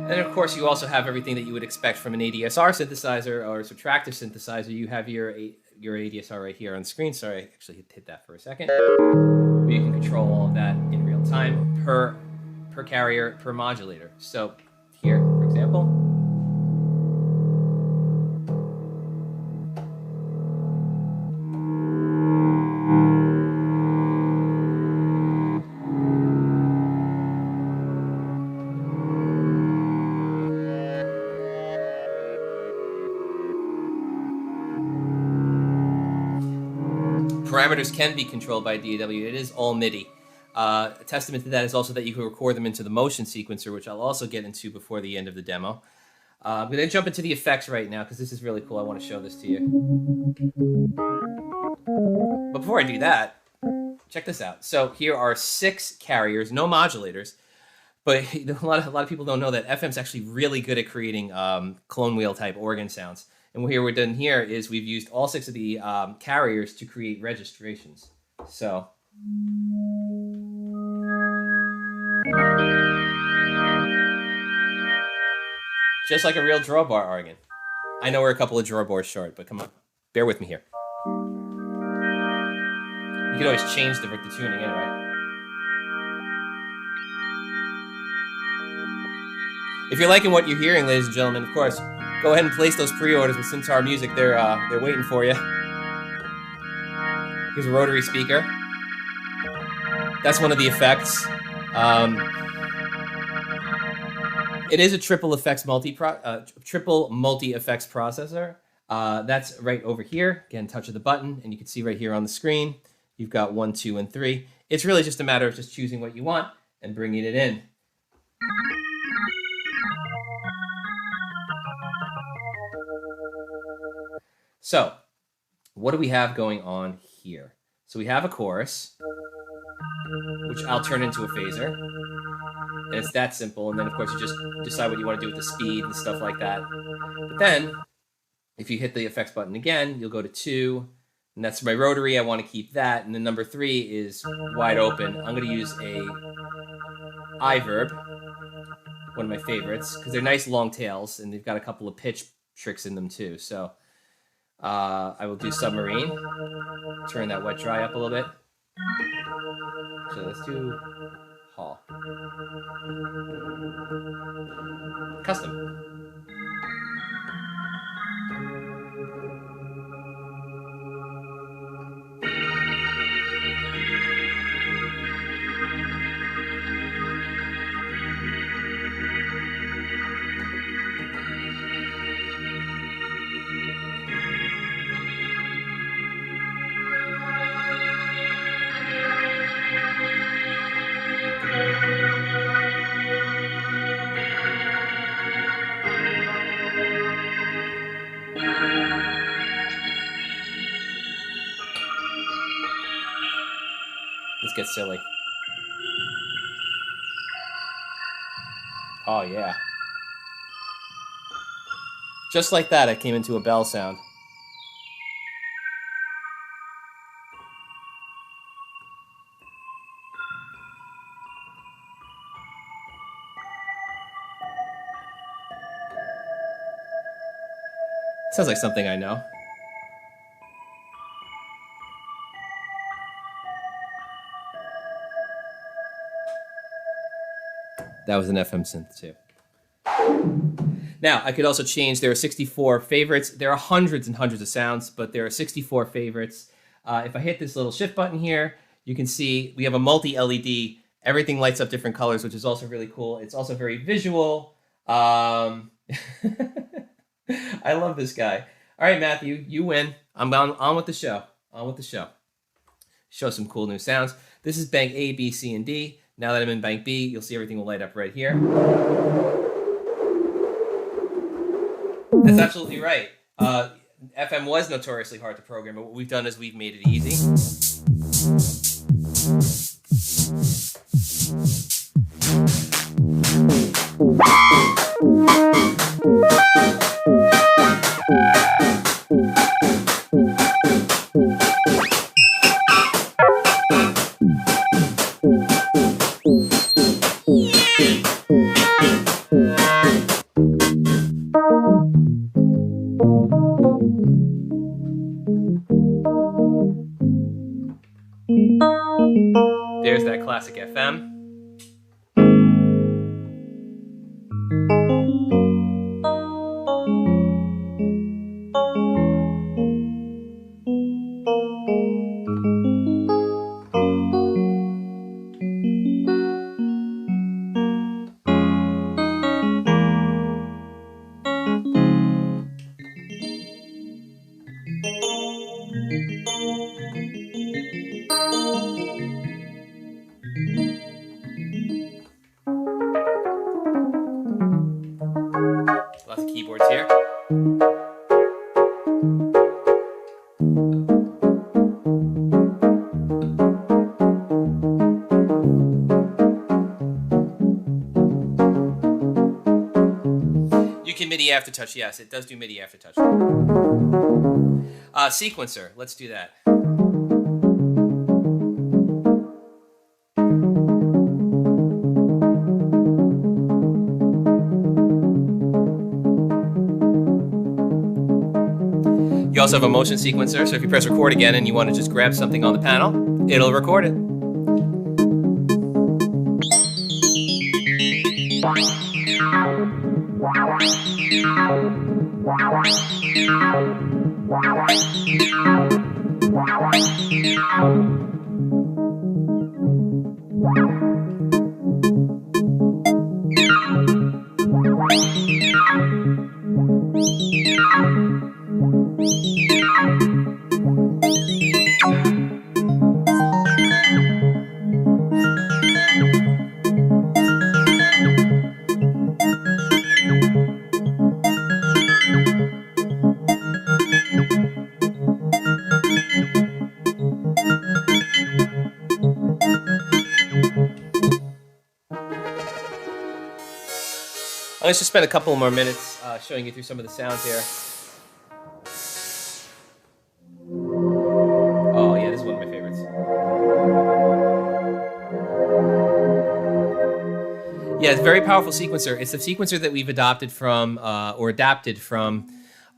Speaker 5: And of course, you also have everything that you would expect from an ADSR synthesizer or a subtractive synthesizer. You have your ADSR right here on the screen. Sorry, I actually hit that for a second. Where you can control all of that in real time per carrier, per modulator. So here, for example. Parameters can be controlled by DAW. It is all MIDI. A testament to that is also that you can record them into the motion sequencer, which I'll also get into before the end of the demo. I'm going to jump into the effects right now because this is really cool. I want to show this to you. But before I do that, check this out. So here are 6 carriers, no modulators. But a lot of people don't know that FM's actually really good at creating clone wheel type organ sounds. And what we're done here is we've used all 6 of the carriers to create registrations. So just like a real drawbar organ. I know we're a couple of drawbars short, but come on, bear with me here. You can always change the tuning anyway. If you're liking what you're hearing, ladies and gentlemen, of course, go ahead and place those pre-orders with Syntaur Music. They're waiting for you. Here's a rotary speaker. That's one of the effects. It is a triple multi-effects processor. That's right over here. Again, touch of the button, and you can see right here on the screen, you've got 1, 2, and 3. It's really just a matter of just choosing what you want and bringing it in. So, what do we have going on here? So we have a chorus, which I'll turn into a phaser. And it's that simple. And then, of course, you just decide what you want to do with the speed and stuff like that. But then, if you hit the effects button again, you'll go to 2. And that's my rotary. I want to keep that. And then number 3 is wide open. I'm going to use a iverb, one of my favorites, because they're nice long tails. And they've got a couple of pitch tricks in them, too. So I will do submarine. Turn that wet dry up a little bit. So let's do Hall. Custom. Let's get silly. Oh, yeah. Just like that, it came into a bell sound. Sounds like something I know. That was an FM synth too. Now, I could also change, there are 64 favorites. There are hundreds and hundreds of sounds, but there are 64 favorites. If I hit this little shift button here, you can see we have a multi-LED. Everything lights up different colors, which is also really cool. It's also very visual. I love this guy. All right, Matthew, you win. I'm on with the show. On with the show. Show some cool new sounds. This is bank A, B, C, and D. Now that I'm in bank B, you'll see everything will light up right here. That's absolutely right. FM was notoriously hard to program, but what we've done is we've made it easy. There's that classic FM. Lots of keyboards here. You can MIDI aftertouch. Yes, it does do MIDI aftertouch. Sequencer. Let's do that. You also have a motion sequencer, so if you press record again and you want to just grab something on the panel, it'll record it. Let's just spend a couple more minutes showing you through some of the sounds here. Oh yeah, this is one of my favorites. Yeah, it's a very powerful sequencer. It's the sequencer that we've adopted from, or adapted from,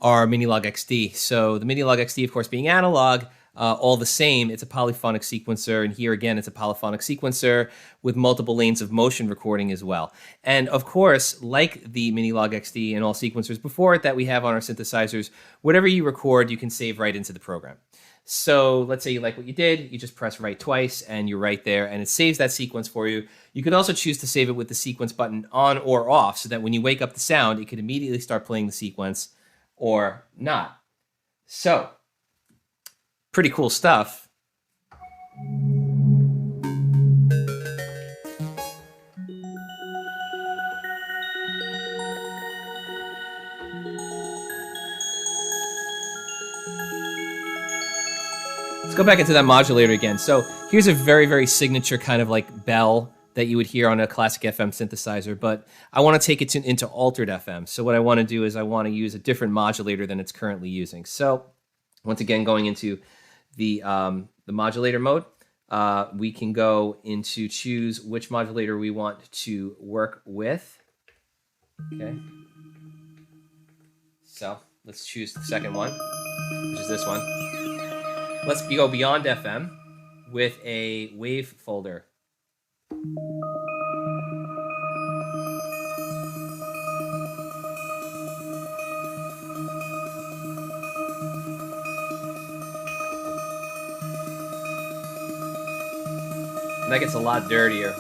Speaker 5: our Minilogue XD. So the Minilogue XD, of course, being analog, all the same, it's a polyphonic sequencer, and here again, it's a polyphonic sequencer with multiple lanes of motion recording as well. And of course, like the Minilogue XD and all sequencers before it that we have on our synthesizers, whatever you record, you can save right into the program. So let's say you like what you did, you just press write twice, and you're right there, and it saves that sequence for you. You could also choose to save it with the sequence button on or off, so that when you wake up the sound, it could immediately start playing the sequence or not. So, pretty cool stuff. Let's go back into that modulator again. So here's a very, very signature kind of like bell that you would hear on a classic FM synthesizer, but I want to take it into altered FM. So what I want to do is I want to use a different modulator than it's currently using. So once again, going into the modulator mode, we can go into choose which modulator we want to work with. Okay. So let's choose the second one, which is this one. Let's go beyond FM with a wave folder. And that gets a lot dirtier.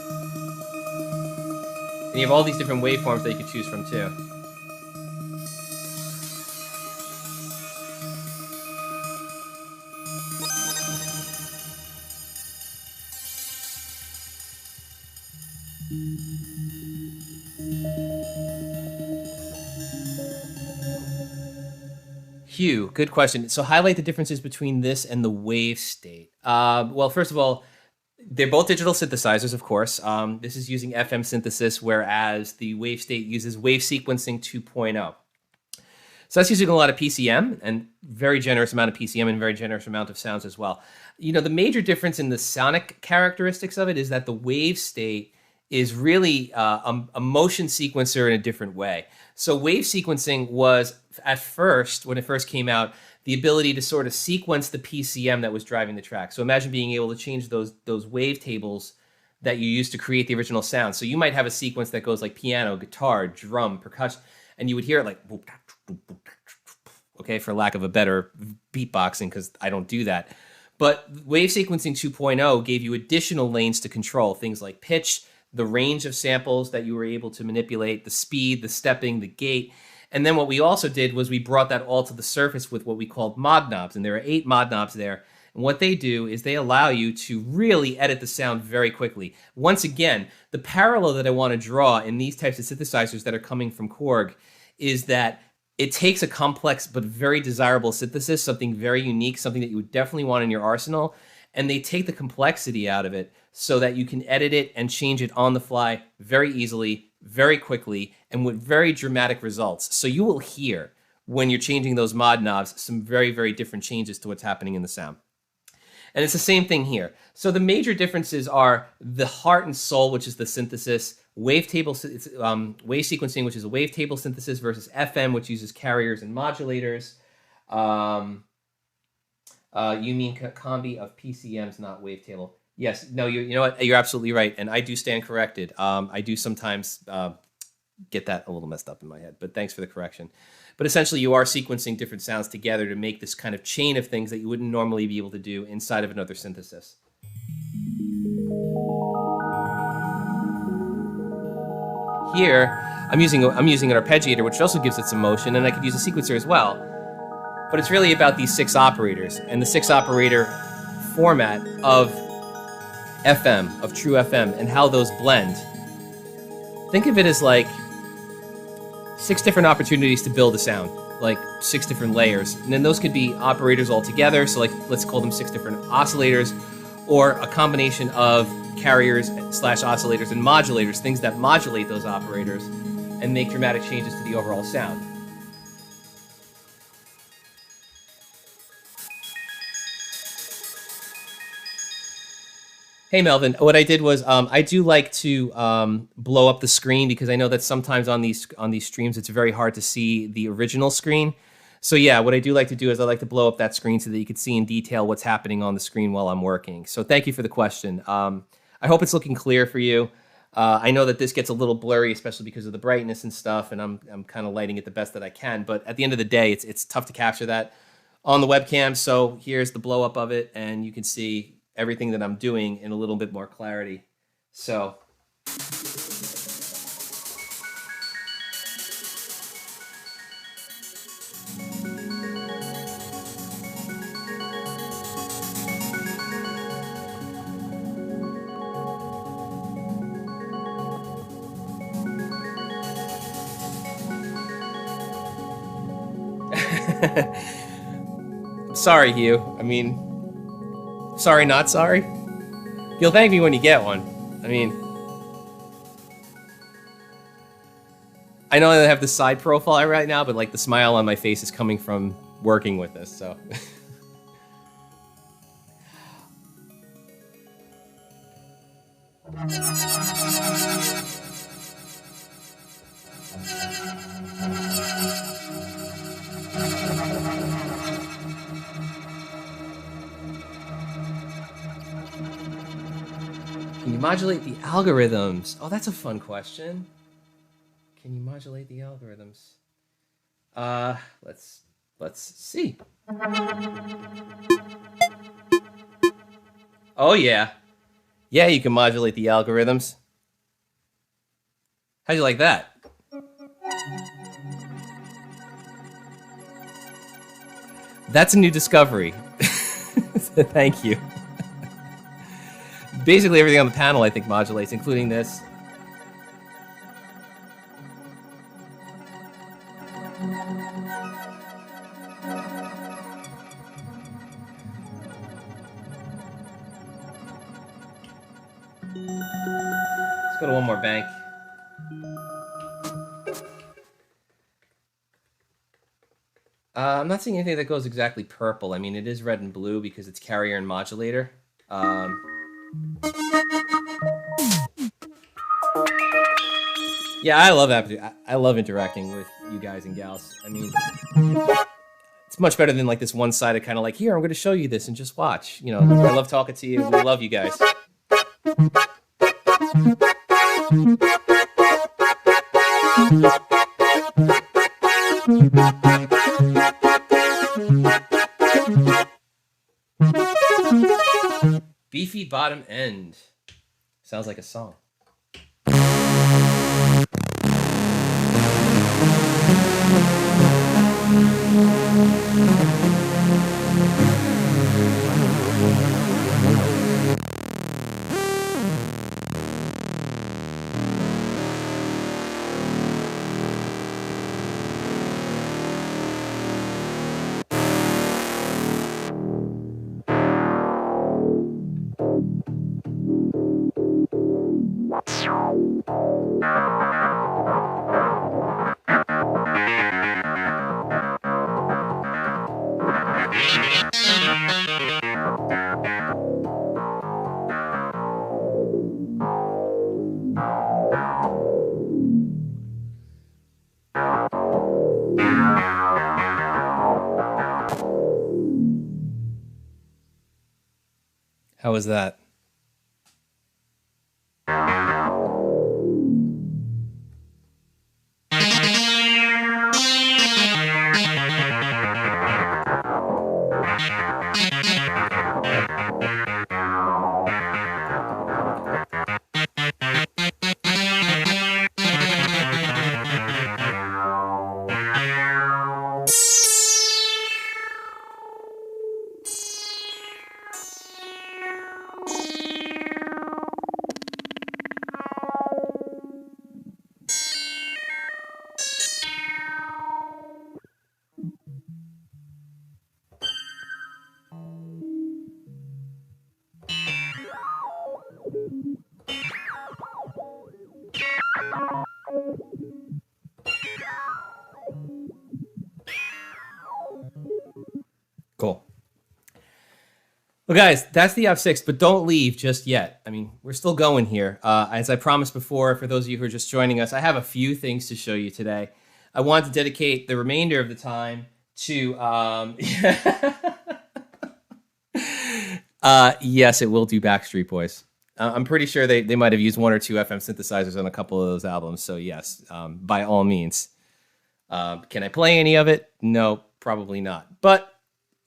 Speaker 5: And you have all these different waveforms that you can choose from too. Hugh, good question. So highlight the differences between this and the wave state. Well, first of all, they're both digital synthesizers, of course. This is using FM synthesis, whereas the wave state uses wave sequencing 2.0. So that's using a lot of PCM and very generous amount of PCM and very generous amount of sounds as well. You know, the major difference in the sonic characteristics of it is that the wave state is really a motion sequencer in a different way. So wave sequencing was, at first, when it first came out, the ability to sort of sequence the PCM that was driving the track. So imagine being able to change those wave tables that you used to create the original sound. So you might have a sequence that goes like piano, guitar, drum, percussion, and you would hear it like, okay, for lack of a better beatboxing, because I don't do that. But wave sequencing 2.0 gave you additional lanes to control, things like pitch, the range of samples that you were able to manipulate, the speed, the stepping, the gate. And then what we also did was we brought that all to the surface with what we called mod knobs. And there are 8 mod knobs there. And what they do is they allow you to really edit the sound very quickly. Once again, the parallel that I want to draw in these types of synthesizers that are coming from Korg is that it takes a complex but very desirable synthesis, something very unique, something that you would definitely want in your arsenal, and they take the complexity out of it so that you can edit it and change it on the fly very easily, very quickly, and with very dramatic results. So you will hear, when you're changing those mod knobs, some very, very different changes to what's happening in the sound. And it's the same thing here. So the major differences are the heart and soul, which is the synthesis, wave sequencing, which is a wavetable synthesis, versus FM, which uses carriers and modulators. You mean combi of PCMs, not wavetable. Yes, no, you know what? You're absolutely right, and I do stand corrected. I do sometimes get that a little messed up in my head, but thanks for the correction. But essentially, you are sequencing different sounds together to make this kind of chain of things that you wouldn't normally be able to do inside of another synthesis. Here, I'm using an arpeggiator, which also gives it some motion, and I could use a sequencer as well. But it's really about these 6 operators, and the 6 operator format of FM, of true FM, and how those blend. Think of it as like 6 different opportunities to build a sound, like 6 different layers. And then those could be operators all together, so like let's call them 6 different oscillators, or a combination of carriers / oscillators and modulators, things that modulate those operators and make dramatic changes to the overall sound. Hey Melvin, what I did was I do like to blow up the screen because I know that sometimes on these streams it's very hard to see the original screen. So yeah, what I do like to do is I like to blow up that screen so that you can see in detail what's happening on the screen while I'm working. So thank you for the question. I hope it's looking clear for you. I know that this gets a little blurry, especially because of the brightness and stuff, and I'm kind of lighting it the best that I can. But at the end of the day, it's tough to capture that on the webcam. So here's the blow up of it, and you can see everything that I'm doing in a little bit more clarity. So sorry, Hugh. I mean, sorry, not sorry. You'll thank me when you get one. I mean, I know I have the side profile right now, but like the smile on my face is coming from working with this, so. Can you modulate the algorithms? Oh, that's a fun question. Can you modulate the algorithms? Let's see. Oh yeah. Yeah, you can modulate the algorithms. How'd you like that? That's a new discovery. Thank you. Basically everything on the panel, I think, modulates, including this. Let's go to one more bank. I'm not seeing anything that goes exactly purple. I mean, it is red and blue because it's carrier and modulator. Yeah, I love interacting with you guys and gals. I mean, it's much better than like this one-sided kind of like, here, I'm going to show you this and just watch. You know, I love talking to you. We love you guys. Beefy bottom end. Sounds like a song. How was that? Cool. Well, guys, that's the F6, but don't leave just yet. I mean, we're still going here. As I promised before, for those of you who are just joining us, I have a few things to show you today. I want to dedicate the remainder of the time to... yes, it will do Backstreet Boys. I'm pretty sure they might have used one or two FM synthesizers on a couple of those albums, so yes, by all means. Can I play any of it? No, probably not. But,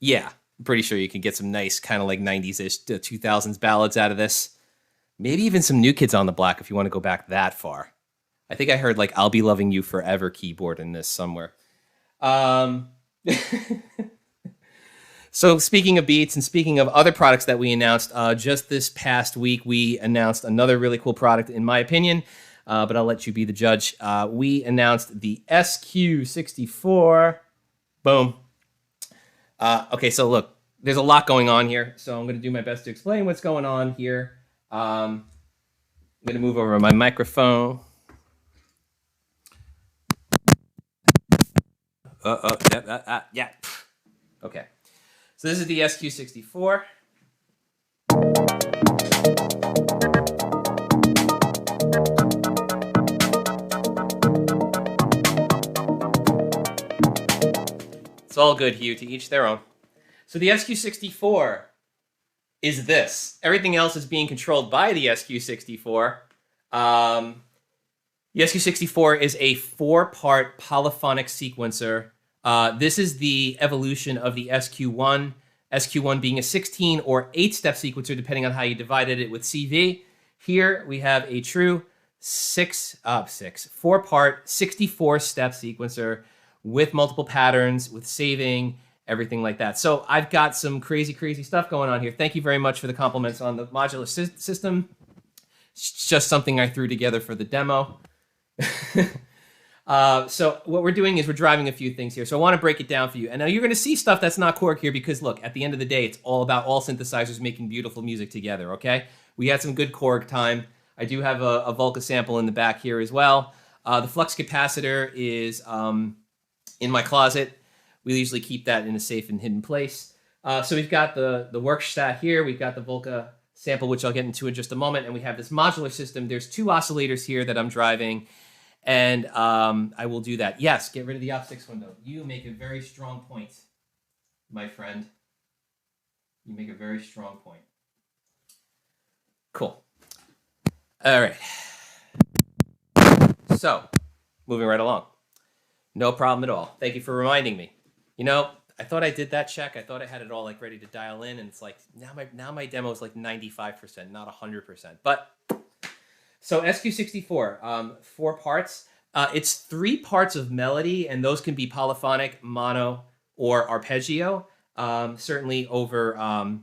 Speaker 5: yeah. I'm pretty sure you can get some nice kind of like 90s-ish, 2000s ballads out of this. Maybe even some New Kids on the Block if you want to go back that far. I think I heard like I'll Be Loving You Forever keyboard in this somewhere. So speaking of beats and speaking of other products that we announced, just this past week we announced another really cool product in my opinion, but I'll let you be the judge. We announced the SQ64. Boom. Okay, so look, there's a lot going on here, so I'm going to do my best to explain what's going on here. I'm going to move over my microphone. Yeah. Okay, so this is the SQ64. It's all good, Hugh, to each their own. So the SQ64 is this. Everything else is being controlled by the SQ64. The SQ64 is a 4-part polyphonic sequencer. This is the evolution of the SQ1. SQ1 being a 16 or 8-step sequencer, depending on how you divided it with CV. Here we have a true 4-part, 64-step sequencer with multiple patterns, with saving, everything like that. So I've got some crazy, crazy stuff going on here. Thank you very much for the compliments on the modular system. It's just something I threw together for the demo. So what we're doing is we're driving a few things here. So I want to break it down for you. And now you're going to see stuff that's not Korg here because, look, at the end of the day, it's all about all synthesizers making beautiful music together, okay? We had some good Korg time. I do have a Volca sample in the back here as well. The flux capacitor is in my closet. We usually keep that in a safe and hidden place. So we've got the workstat here. We've got the Volca sample, which I'll get into in just a moment. And we have this modular system. There's 2 oscillators here that I'm driving. And I will do that. Yes, get rid of the op6 window. You make a very strong point, my friend. You make a very strong point. Cool. All right. So, moving right along. No problem at all. Thank you for reminding me. You know, I thought I did that check. I thought I had it all like ready to dial in, and it's like now my demo is like 95%, not 100%. But so SQ64, 4 parts. It's 3 parts of melody, and those can be polyphonic, mono, or arpeggio. Certainly over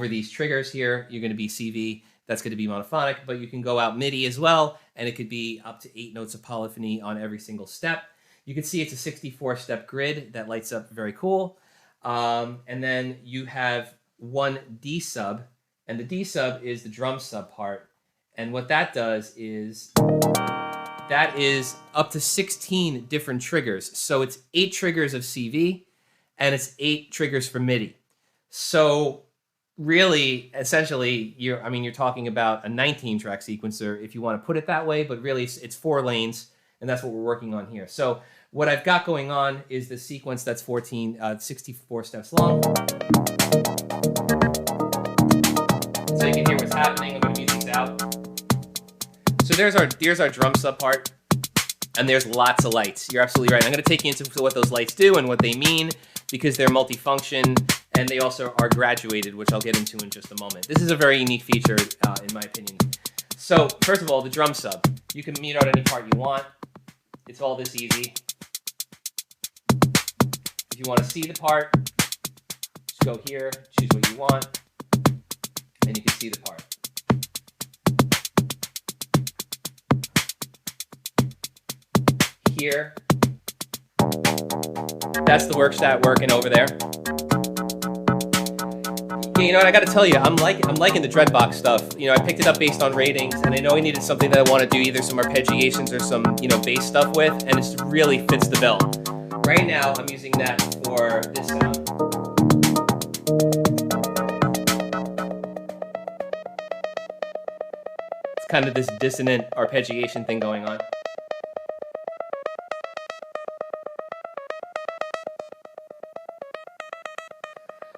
Speaker 5: these triggers here, you're going to be CV. That's going to be monophonic, but you can go out MIDI as well, and it could be up to 8 notes of polyphony on every single step. You can see it's a 64-step grid that lights up very cool. And then you have 1 D sub, and the D sub is the drum sub part. And what that does is that is up to 16 different triggers. So it's 8 triggers of CV, and it's 8 triggers for MIDI. So really, essentially, you're talking about a 19-track sequencer if you want to put it that way, but really it's 4 lanes, and that's what we're working on here. So what I've got going on is the sequence that's 64 steps long. So you can hear what's happening. I'm going to mute these out. So here's our drum sub part, and there's lots of lights. You're absolutely right. I'm going to take you into what those lights do and what they mean, because they're multifunction, and they also are graduated, which I'll get into in just a moment. This is a very unique feature, in my opinion. So first of all, the drum sub. You can mute out any part you want. It's all this easy. If you want to see the part, just go here, choose what you want, and you can see the part. Here, that's the workstat working over there. Yeah, you know what, I gotta tell you, I'm liking the Dreadbox stuff. You know, I picked it up based on ratings, and I know I needed something that I want to do either some arpeggiations or some, bass stuff with, and it really fits the bill. Right now, I'm using that for this sound. It's kind of this dissonant arpeggiation thing going on.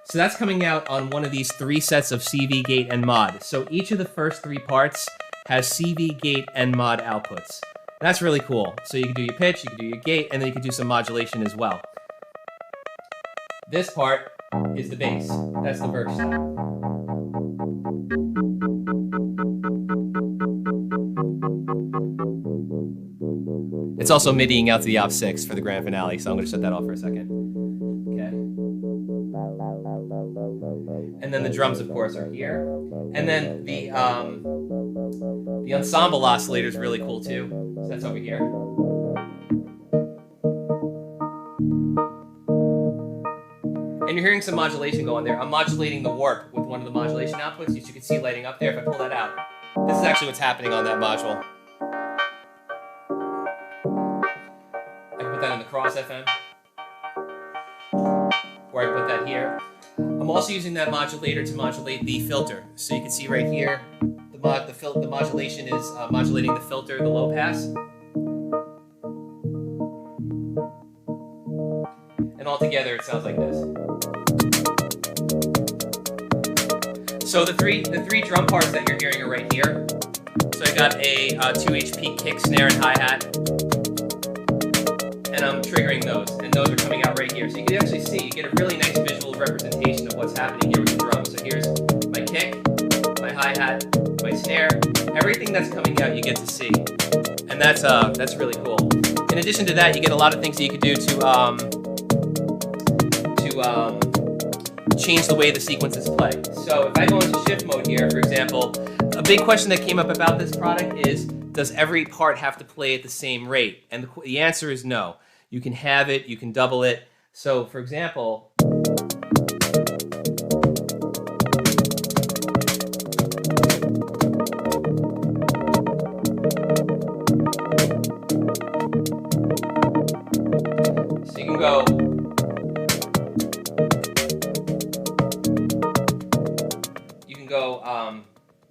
Speaker 5: So that's coming out on one of these 3 sets of CV, gate, and mod. So each of the first 3 parts has CV, gate, and mod outputs. That's really cool. So you can do your pitch, you can do your gate, and then you can do some modulation as well. This part is the bass. That's the verse. It's also MIDIing out to the op6 for the grand finale, so I'm going to shut that off for a second. Okay. And then the drums, of course, are here. And then the ensemble oscillator is really cool too. So that's over here. And you're hearing some modulation going there. I'm modulating the warp with one of the modulation outputs, as you can see lighting up there. If I pull that out, this is actually what's happening on that module. I can put that in the cross FM, or I can put that here. I'm also using that modulator to modulate the filter. So you can see right here, the modulation is modulating the filter, the low pass. And all together, it sounds like this. So the three drum parts that you're hearing are right here. So I got a 2 HP kick, snare, and hi-hat. And I'm triggering those, and those are coming out right here. So you can actually see, you get a really nice visual representation of what's happening here with the drum. So here's my kick, my hi-hat, my snare, everything that's coming out you get to see. And that's really cool. In addition to that, you get a lot of things that you could do to change the way the sequences play. So if I go into shift mode here, for example, a big question that came up about this product is, does every part have to play at the same rate? And the answer is no. You can have it, you can double it. So for example, so you can go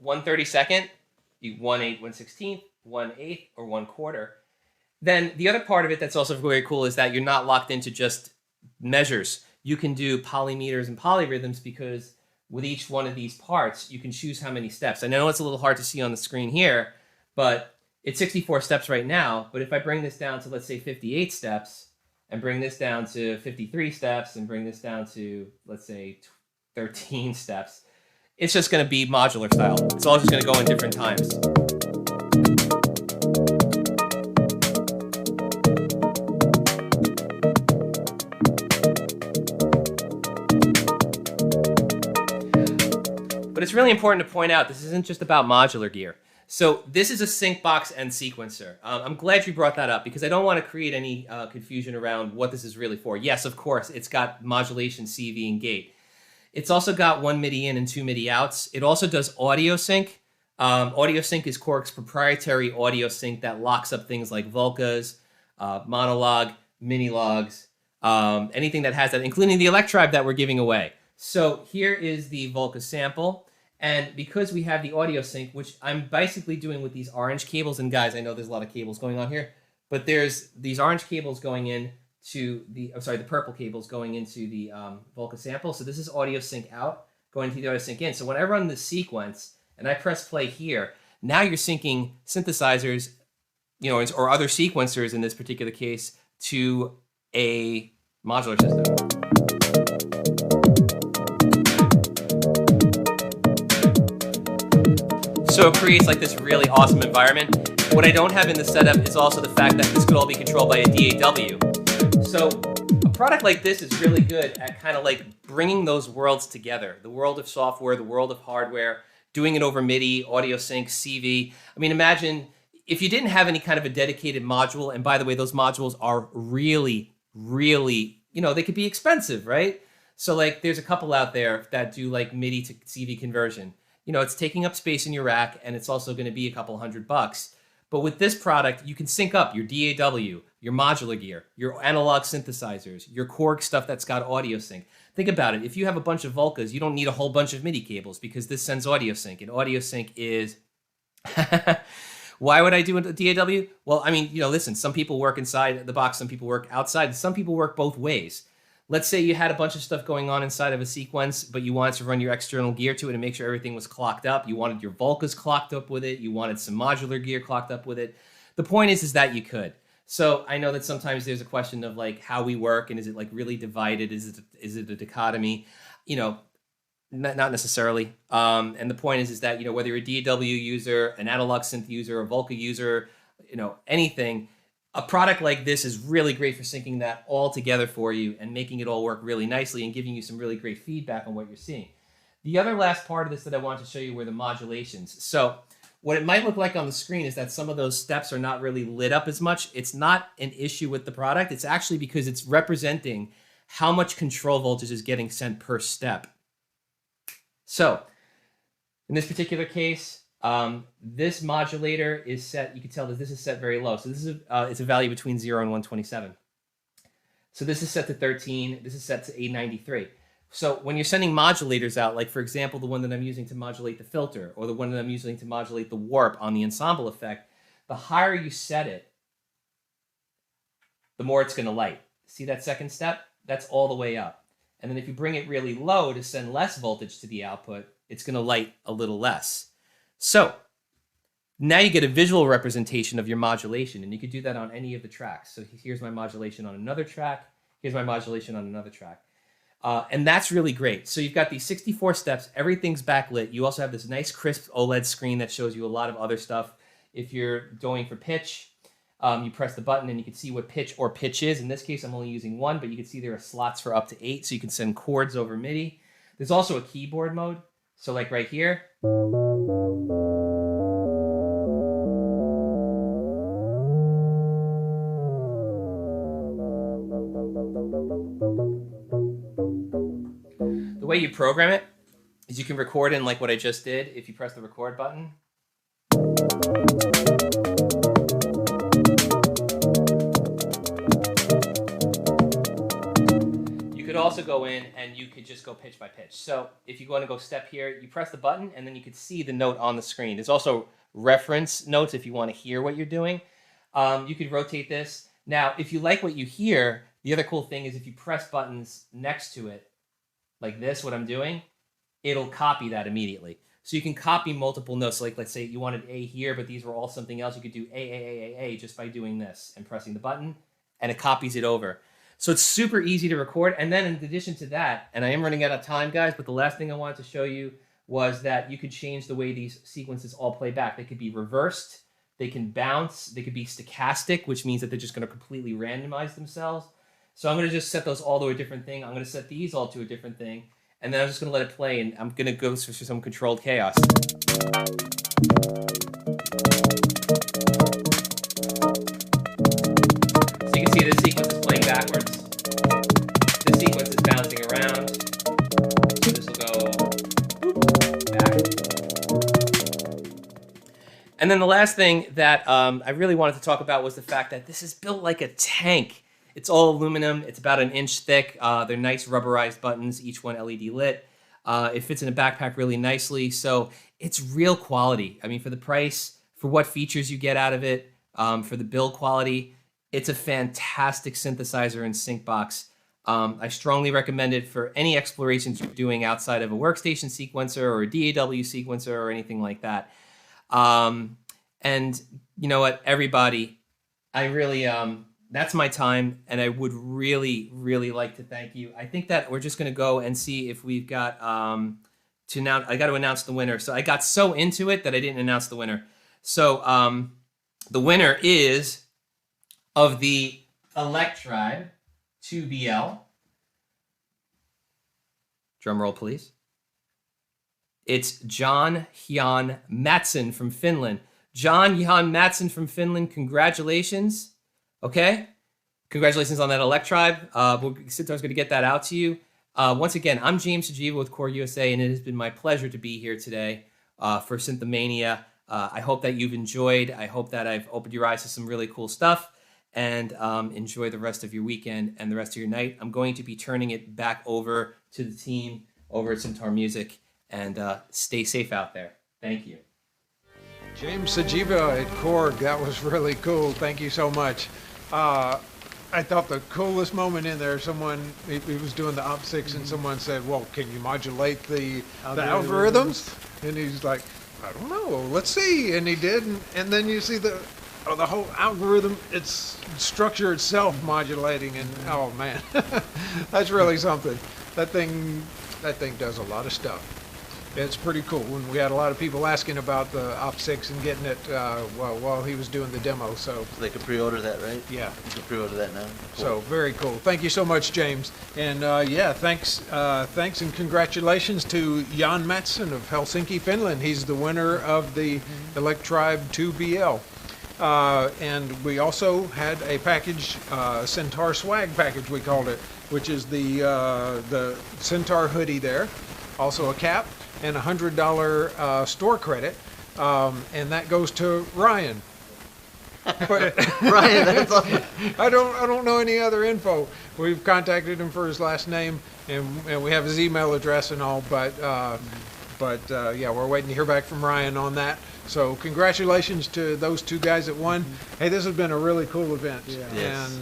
Speaker 5: 1/32, you 1/8, 1/16, 1/8, or 1/4. Then the other part of it that's also very cool is that you're not locked into just measures. You can do polymeters and polyrhythms because with each one of these parts, you can choose how many steps. I know it's a little hard to see on the screen here, but it's 64 steps right now. But if I bring this down to, let's say, 58 steps, and bring this down to 53 steps, and bring this down to, let's say, 13 steps, it's just going to be modular style. It's all just going to go in different times. But it's really important to point out this isn't just about modular gear. So this is a sync box and sequencer. I'm glad you brought that up because I don't want to create any confusion around what this is really for. Yes, of course, it's got modulation, CV, and gate. It's also got 1 MIDI in and 2 MIDI outs. It also does audio sync. Audio sync is Korg's proprietary audio sync that locks up things like Volcas, Monologue, Minilogs, anything that has that, including the Electribe that we're giving away. So here is the Volca sample. And because we have the audio sync, which I'm basically doing with these orange cables, and guys, I know there's a lot of cables going on here, but there's these orange cables going in to the, the purple cables going into the Volca sample. So this is audio sync out, going to the audio sync in. So when I run the sequence and I press play here, now you're syncing synthesizers, or other sequencers in this particular case, to a modular system. So it creates like this really awesome environment. What I don't have in the setup is also the fact that this could all be controlled by a DAW. So a product like this is really good at kind of like bringing those worlds together. The world of software, the world of hardware, doing it over MIDI, audio sync, CV. I mean, imagine if you didn't have any kind of a dedicated module, and by the way, those modules are really, really, they could be expensive, right? So like there's a couple out there that do like MIDI to CV conversion. It's taking up space in your rack, and it's also going to be a couple $100. But with this product, you can sync up your DAW, your modular gear, your analog synthesizers, your Korg stuff that's got audio sync. Think about it. If you have a bunch of Volcas, you don't need a whole bunch of MIDI cables because this sends audio sync. And audio sync is... Why would I do a DAW? Well, I mean, listen, some people work inside the box, some people work outside, and some people work both ways. Let's say you had a bunch of stuff going on inside of a sequence, but you wanted to run your external gear to it and make sure everything was clocked up. You wanted your Volcas clocked up with it. You wanted some modular gear clocked up with it. The point is that you could. So I know that sometimes there's a question of like how we work and is it like really divided? Is it a dichotomy? Not necessarily. And the point is that, whether you're a DAW user, an analog synth user, a Volca user, anything, a product like this is really great for syncing that all together for you and making it all work really nicely and giving you some really great feedback on what you're seeing. The other last part of this that I wanted to show you were the modulations. So what it might look like on the screen is that some of those steps are not really lit up as much. It's not an issue with the product. It's actually because it's representing how much control voltage is getting sent per step. So in this particular case, this modulator is set, you can tell that this is set very low. So this is it's a value between 0 and 127. So this is set to 13, this is set to 893. So when you're sending modulators out, like for example, the one that I'm using to modulate the filter, or the one that I'm using to modulate the warp on the ensemble effect, the higher you set it, the more it's going to light. See that second step? That's all the way up. And then if you bring it really low to send less voltage to the output, it's going to light a little less. So now you get a visual representation of your modulation, and you could do that on any of the tracks. So here's my modulation on another track. Here's my modulation on another track. And that's really great. So you've got these 64 steps. Everything's backlit. You also have this nice crisp OLED screen that shows you a lot of other stuff. If you're going for pitch, you press the button and you can see what pitch or pitch is. In this case, I'm only using 1, but you can see there are slots for up to 8, so you can send chords over MIDI. There's also a keyboard mode. So like right here. The way you program it is you can record in like what I just did if you press the record button. You could also go in and you could just go pitch by pitch. So if you want to go step here, you press the button and then you could see the note on the screen. There's also reference notes if you want to hear what you're doing. You could rotate this. Now, if you like what you hear, the other cool thing is if you press buttons next to it, like this, what I'm doing, it'll copy that immediately. So you can copy multiple notes. Like let's say you wanted A here, but these were all something else. You could do A just by doing this and pressing the button, and it copies it over. So it's super easy to record. And then in addition to that, and I am running out of time, guys, but the last thing I wanted to show you was that you could change the way these sequences all play back. They could be reversed, they can bounce, they could be stochastic, which means that they're just going to completely randomize themselves. So I'm going to just set those all to a different thing. I'm going to set these all to a different thing. And then I'm just going to let it play, and I'm going to go through some controlled chaos. So you can see this sequence is playing backwards. This sequence is bouncing around. So this will go back. And then the last thing that I really wanted to talk about was the fact that this is built like a tank. It's all aluminum. It's about 1 inch thick. They're nice rubberized buttons, each one LED lit. It fits in a backpack really nicely. So it's real quality. I mean, for the price, for what features you get out of it, for the build quality, it's a fantastic synthesizer and sync box. I strongly recommend it for any explorations you're doing outside of a workstation sequencer or a DAW sequencer or anything like that. And you know what, everybody, I really... that's my time, and I would really, really like to thank you. I think that we're just going to go and see if we've got I got to announce the winner. So I got so into it that I didn't announce the winner. So the winner is of the Electribe 2BL. Drum roll, please. It's John Jan Mattsson from Finland. John Jan Mattsson from Finland, congratulations. Okay, congratulations on that Electribe. Syntaur's going to get that out to you. Once again, I'm James Sajeva with Korg USA, and it has been my pleasure to be here today for Synthomania. I hope that you've enjoyed. I hope that I've opened your eyes to some really cool stuff, and enjoy the rest of your weekend and the rest of your night. I'm going to be turning it back over to the team over at Syntaur Music, and stay safe out there. Thank you.
Speaker 1: James Sajeva at Korg, that was really cool. Thank you so much. I thought the coolest moment in there, he was doing the Op6 and someone said, well, can you modulate the algorithms? And he's like, I don't know, let's see. And he did, and then you see the whole algorithm, its structure itself modulating, and oh man, that's really something. That thing does a lot of stuff. It's pretty cool. And we had a lot of people asking about the Op6 and getting it while he was doing the demo. So
Speaker 2: they could pre-order that, right?
Speaker 1: Yeah.
Speaker 2: You can pre-order that now. Cool.
Speaker 1: So very cool. Thank you so much, James. And yeah, thanks and congratulations to Jan Mattsson of Helsinki, Finland. He's the winner of the Electribe 2BL. And we also had a package, Syntaur swag package, we called it, which is the Syntaur hoodie there, also a cap, and $100 store credit, and that goes to Ryan.
Speaker 2: Ryan, that's awesome.
Speaker 1: I don't know any other info. We've contacted him for his last name, and we have his email address and all, but yeah, we're waiting to hear back from Ryan on that. So congratulations to those two guys that won. Hey, this has been a really cool event,
Speaker 3: Yeah.
Speaker 2: Yes.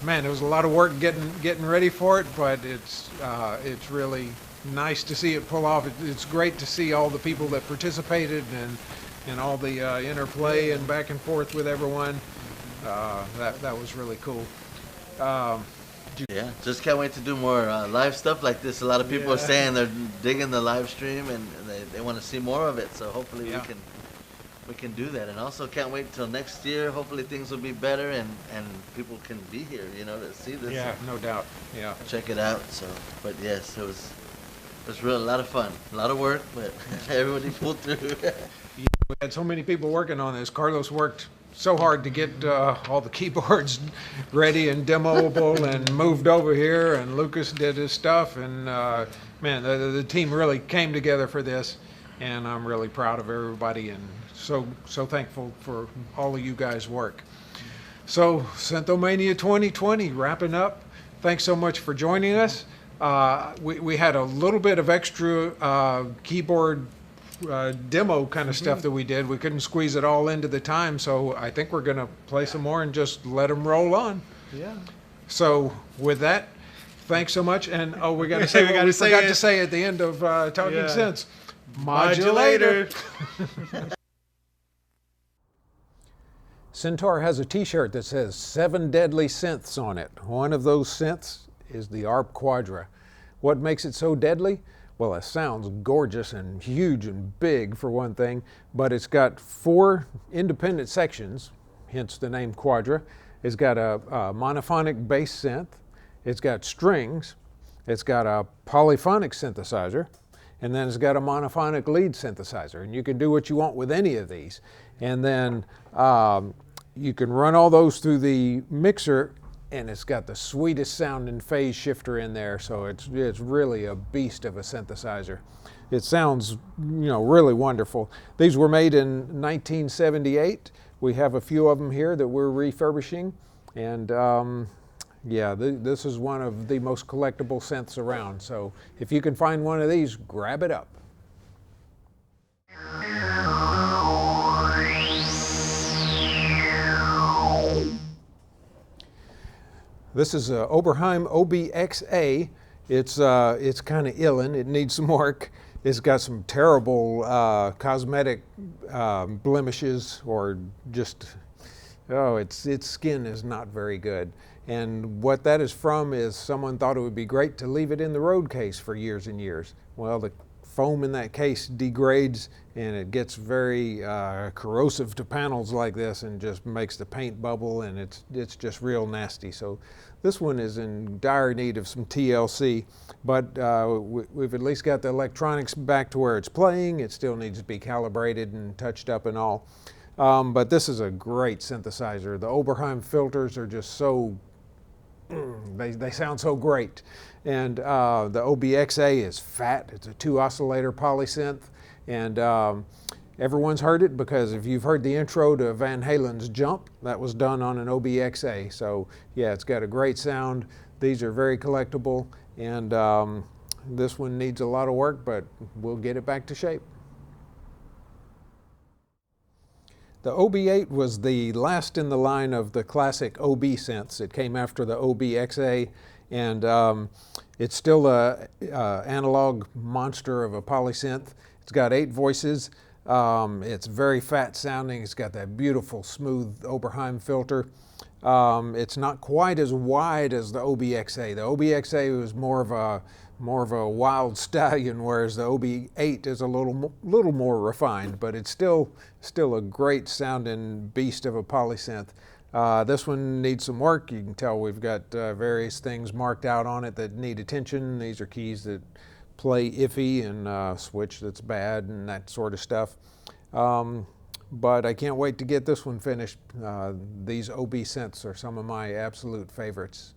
Speaker 1: and it was a lot of work getting ready for it, but it's really nice to see it pull off. It's great to see all the people that participated and all the interplay and back and forth with everyone. That was really cool.
Speaker 2: Yeah, just can't wait to do more live stuff like this. A lot of people are saying they're digging the live stream and they want to see more of it. So hopefully we can do that. And also can't wait till next year. Hopefully things will be better and people can be here, you know, to see this.
Speaker 1: Yeah, no doubt. Yeah.
Speaker 2: Check it out. So, but yes, it was really a lot of fun, a lot of work, but everybody pulled through.
Speaker 1: We had so many people working on this. Carlos worked so hard to get all the keyboards ready and demoable and moved over here, and Lucas did his stuff, and man, the team really came together for this, and I'm really proud of everybody and so thankful for all of you guys' work. So Synthomania 2020 wrapping up. Thanks so much for joining us. We had a little bit of extra keyboard demo kind of stuff that we did. We couldn't squeeze it all into the time, so I think we're going to play some more and just let them roll on.
Speaker 3: Yeah.
Speaker 1: So with that, thanks so much. And we got to say what we forgot to say at the end of Talking Synths. Modulator. Syntaur has a t-shirt that says 7 deadly synths on it. One of those synths is the ARP Quadra. What makes it so deadly? Well, it sounds gorgeous and huge and big for one thing, but it's got 4 independent sections, hence the name Quadra. It's got a monophonic bass synth, it's got strings, it's got a polyphonic synthesizer, and then it's got a monophonic lead synthesizer. And you can do what you want with any of these. And then you can run all those through the mixer, and it's got the sweetest sounding phase shifter in there, so it's really a beast of a synthesizer. It sounds, really wonderful. These were made in 1978. We have a few of them here that we're refurbishing, and this is one of the most collectible synths around. So if you can find one of these, grab it up. This is a Oberheim OBXA. It's kind of illin'. It needs some work. It's got some terrible cosmetic blemishes, or just, its skin is not very good. And what that is from is someone thought it would be great to leave it in the road case for years and years. Well, the foam in that case degrades and it gets very corrosive to panels like this and just makes the paint bubble, and it's just real nasty. So this one is in dire need of some TLC, but we've at least got the electronics back to where it's playing. It still needs to be calibrated and touched up and all. But this is a great synthesizer. The Oberheim filters are just so, they sound so great. And the OBXA is fat. It's a 2 oscillator polysynth. And everyone's heard it because if you've heard the intro to Van Halen's Jump, that was done on an OBXA. So yeah, it's got a great sound. These are very collectible, and this one needs a lot of work, but we'll get it back to shape. The OB8 was the last in the line of the classic OB synths. It came after the OBXA, and it's still an analog monster of a polysynth. It's got 8 voices. It's very fat sounding. It's got that beautiful smooth Oberheim filter. It's not quite as wide as the OBXA. The OBXA was more of a wild stallion, whereas the OB8 is a little more refined, but it's still a great sounding beast of a polysynth. This one needs some work. You can tell we've got various things marked out on it that need attention. These are keys that play iffy, and switch that's bad, and that sort of stuff. But I can't wait to get this one finished. These OB synths are some of my absolute favorites.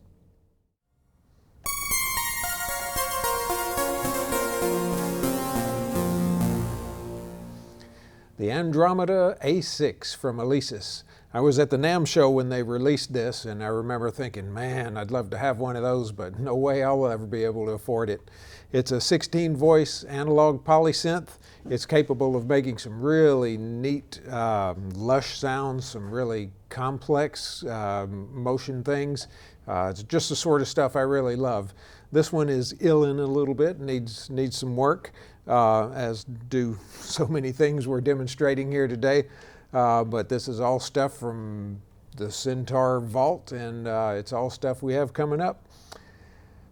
Speaker 1: The Andromeda A6 from Alesis. I was at the NAMM show when they released this, and I remember thinking, man, I'd love to have one of those, but no way I'll ever be able to afford it. It's a 16-voice analog polysynth. It's capable of making some really neat, lush sounds, some really complex motion things. It's just the sort of stuff I really love. This one is ill in a little bit, needs some work, as do so many things we're demonstrating here today. But this is all stuff from the Syntaur vault, and it's all stuff we have coming up.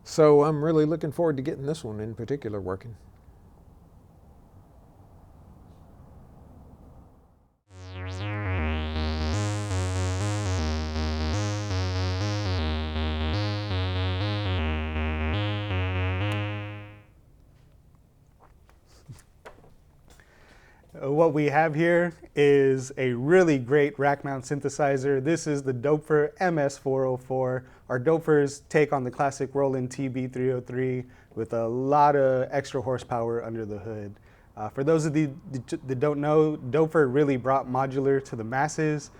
Speaker 1: So I'm really looking forward to getting this one in particular working.
Speaker 3: What we have here is a really great rack mount synthesizer. This is the Doepfer MS404. Our Doepfers take on the classic Roland TB303 with a lot of extra horsepower under the hood. For those of you that don't know, Doepfer really brought modular to the masses.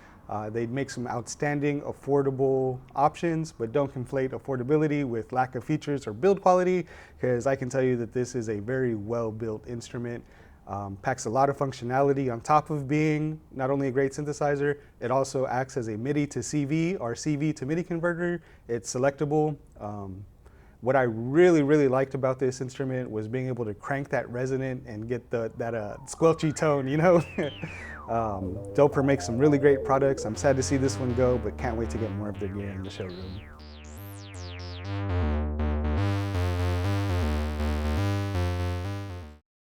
Speaker 3: They make some outstanding, affordable options, but don't conflate affordability with lack of features or build quality, because I can tell you that this is a very well-built instrument. Packs a lot of functionality on top of being not only a great synthesizer, it also acts as a MIDI to CV or CV to MIDI converter. It's selectable. What I really liked about this instrument was being able to crank that resonant and get that squelchy tone, you know? Doepfer makes some really great products. I'm sad to see this one go, but can't wait to get more of their gear in the showroom.